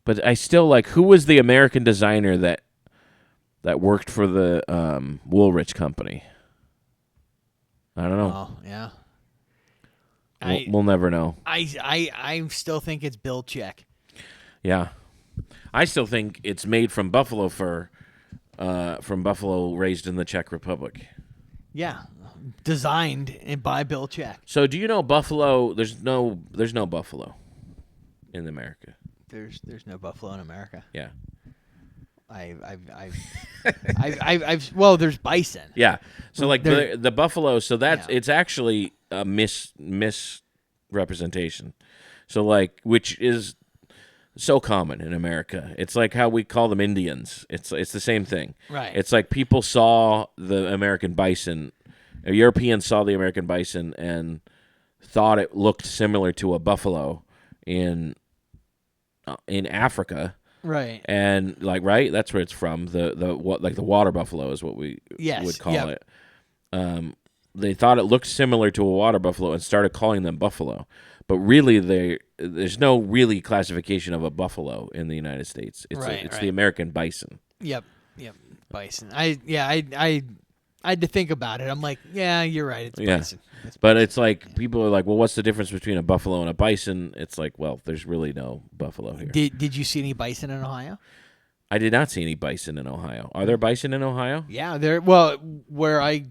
But I still like, who was the American designer that worked for the Woolrich Company? I don't know. Oh, yeah. We'll never know. I still think it's Bill Check. Yeah. I still think it's made from buffalo fur, from buffalo raised in the Czech Republic. Yeah. Designed by Bill Check. So do you know buffalo? There's no buffalo in America. There's no buffalo in America. Yeah. Well, there's bison. Yeah. So like the buffalo, so that's it's actually a misrepresentation. So like, which is so common in America. It's like how we call them Indians. It's the same thing. Right. It's like people saw the American bison, Europeans saw the American bison and thought it looked similar to a buffalo in Africa. Right. And right, that's where it's from. The water buffalo is what we would call it. They thought it looked similar to a water buffalo and started calling them buffalo. But really, there's no really classification of a buffalo in the United States. It's the American bison. Yep. Bison. I had to think about it. I'm like, yeah, you're right. It's bison. But it's like people are like, well, what's the difference between a buffalo and a bison? It's like, well, there's really no buffalo here. Did you see any bison in Ohio? I did not see any bison in Ohio. Are there bison in Ohio? Yeah, well, where I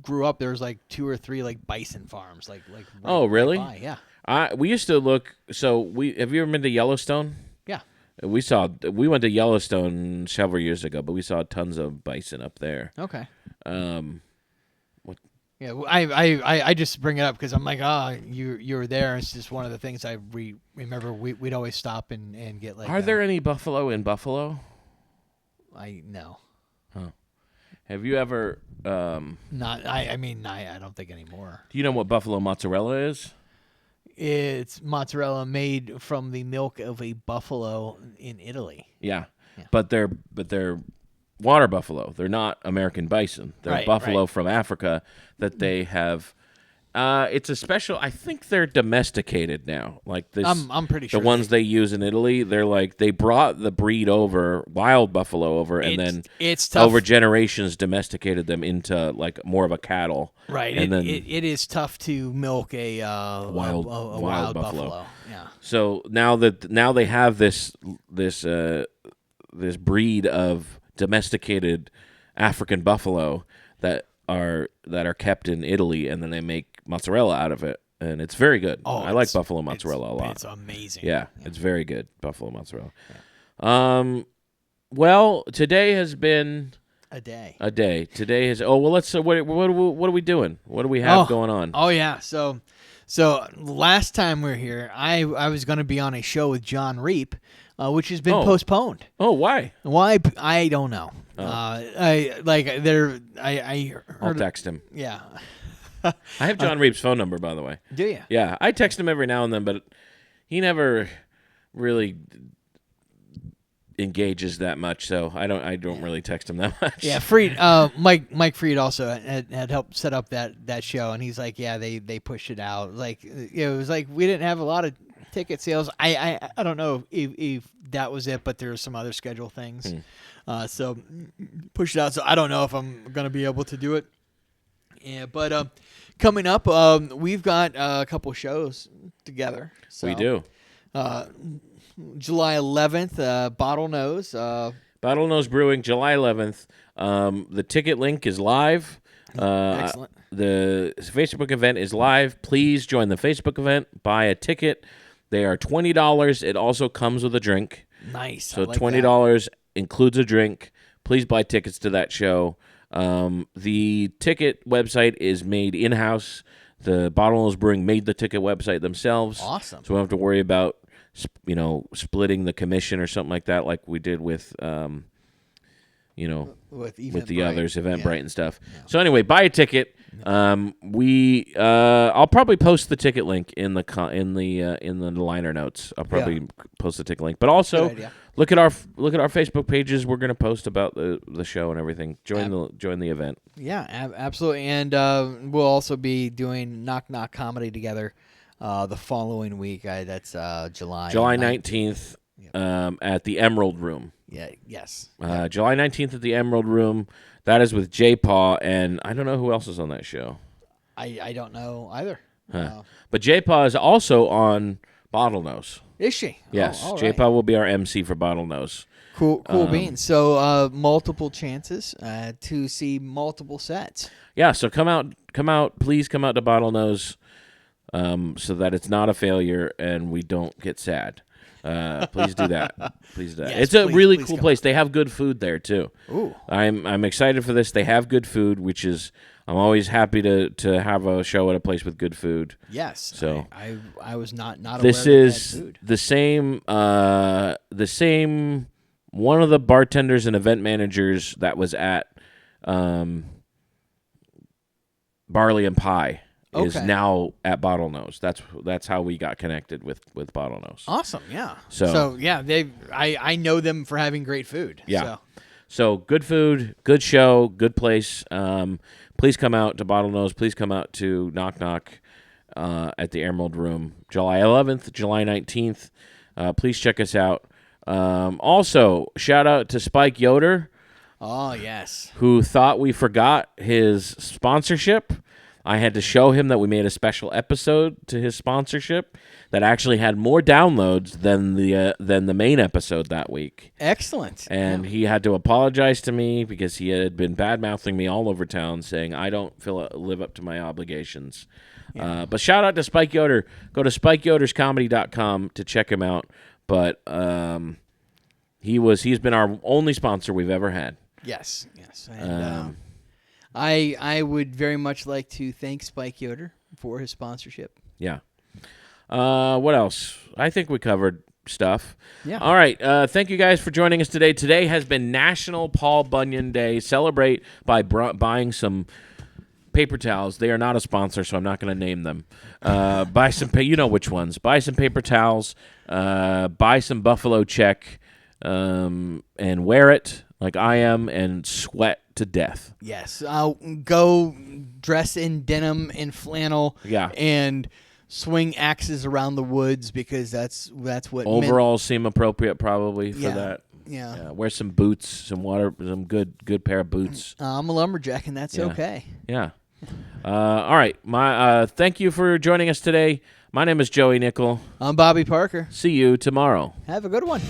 grew up, there was like 2 or 3 like bison farms. Oh, really? Right by, yeah. We used to look. So have you ever been to Yellowstone? Yeah. We went to Yellowstone several years ago, but we saw tons of bison up there. Okay. Yeah, I just bring it up because I'm like, you were there. It's just one of the things I remember. We'd always stop and get like. Are there any buffalo in Buffalo? No. Huh. Have you ever? Not. I don't think anymore. Do you know what buffalo mozzarella is? It's mozzarella made from the milk of a buffalo in Italy. Yeah. But they're water buffalo. They're not American bison. They're buffalo from Africa that they have. It's a special. I think they're domesticated now. Like this, I'm pretty sure the ones they use in Italy. They're like they brought the breed over, wild buffalo over, and then it's tough. Over generations domesticated them into like more of a cattle. Right. And then it is tough to milk a wild buffalo. Yeah. So now they have this breed of domesticated African buffalo that are kept in Italy, and then they make mozzarella out of it, and it's very good. I like buffalo mozzarella a lot. It's amazing. Yeah, it's very good, buffalo mozzarella. Yeah. Well, today has been a day. Today is. Oh well, let's. What are we doing? What do we have going on? Oh yeah. So last time we were here, I was going to be on a show with John Reap, which has been postponed. Oh, why? Why? I don't know. Oh. I'll text him. Yeah. I have John Reap's phone number, by the way. Do you? Yeah, I text him every now and then, but he never really engages that much, so I don't really text him that much. Yeah, Freed, Mike Freed also had helped set up that show, and he's like, yeah, they pushed it out. Like, it was like we didn't have a lot of ticket sales. I don't know if that was it, but there's some other schedule things. So pushed it out. So I don't know if I'm gonna be able to do it. Yeah, but coming up, we've got a couple shows together. So, we do. July 11th, Bottlenose. Bottlenose Brewing, July 11th. The ticket link is live. Excellent. The Facebook event is live. Please join the Facebook event. Buy a ticket. They are $20. It also comes with a drink. Nice. So $20 includes a drink. Please buy tickets to that show. The ticket website is made in-house. The Bottlenose Brewing made the ticket website themselves. Awesome. So we don't have to worry about splitting the commission or something like that, like we did with the others, Eventbrite and stuff. Yeah. So anyway, buy a ticket. I'll probably post the ticket link in the liner notes. I'll probably post the ticket link, but also look at our Facebook pages. We're going to post about the show and everything. Join the event. Yeah, absolutely. And we'll also be doing Knock Knock Comedy together the following week. That's July 19th at the Emerald Room. Yeah. Yes. July 19th at the Emerald Room. That is with J-Paw, and I don't know who else is on that show. I don't know either. But J-Paw is also on Bottlenose. Is she? Yes. Right. J-Paw will be our MC for Bottlenose. Cool beans. So multiple chances to see multiple sets. Yeah, so come out. Please come out to Bottlenose so that it's not a failure and we don't get sad. Please do that. Please do that. Yes, it's a really cool place. They have good food there too. Ooh. I'm excited for this. They have good food, which is I'm always happy to have a show at a place with good food. Yes. So I was not aware this of is that food. the same one of the bartenders and event managers that was at Barley and Pie is Okay. now at Bottlenose. That's how we got connected with Bottlenose. Awesome. Yeah. So yeah, I know them for having great food. Yeah. So good food, good show, good place. Please come out to Bottlenose. Please come out to Knock Knock at the Emerald Room, July 11th, July 19th. Please check us out. Also, shout out to Spike Yoder. Oh, yes. Who thought we forgot his sponsorship. I had to show him that we made a special episode to his sponsorship that actually had more downloads than the main episode that week. Excellent. And he had to apologize to me because he had been bad-mouthing me all over town, saying I don't live up to my obligations. Yeah. But shout out to Spike Yoder. Go to SpikeYodersComedy.com to check him out. But he's been our only sponsor we've ever had. Yes. And I would very much like to thank Spike Yoder for his sponsorship. Yeah. What else? I think we covered stuff. Yeah. All right. Thank you guys for joining us today. Today has been National Paul Bunyan Day. Celebrate by buying some paper towels. They are not a sponsor, so I'm not going to name them. Buy some. You know which ones. Buy some paper towels. Buy some Buffalo Check, and wear it like I am, and sweat to death. Yes. Go dress in denim and flannel. Yeah. And swing axes around the woods because that's what overalls seem appropriate probably for that. Yeah. Wear some boots, some good pair of boots. I'm a lumberjack, and that's okay. Yeah. All right. Thank you for joining us today. My name is Joey Nickel. I'm Bobby Parker. See you tomorrow. Have a good one.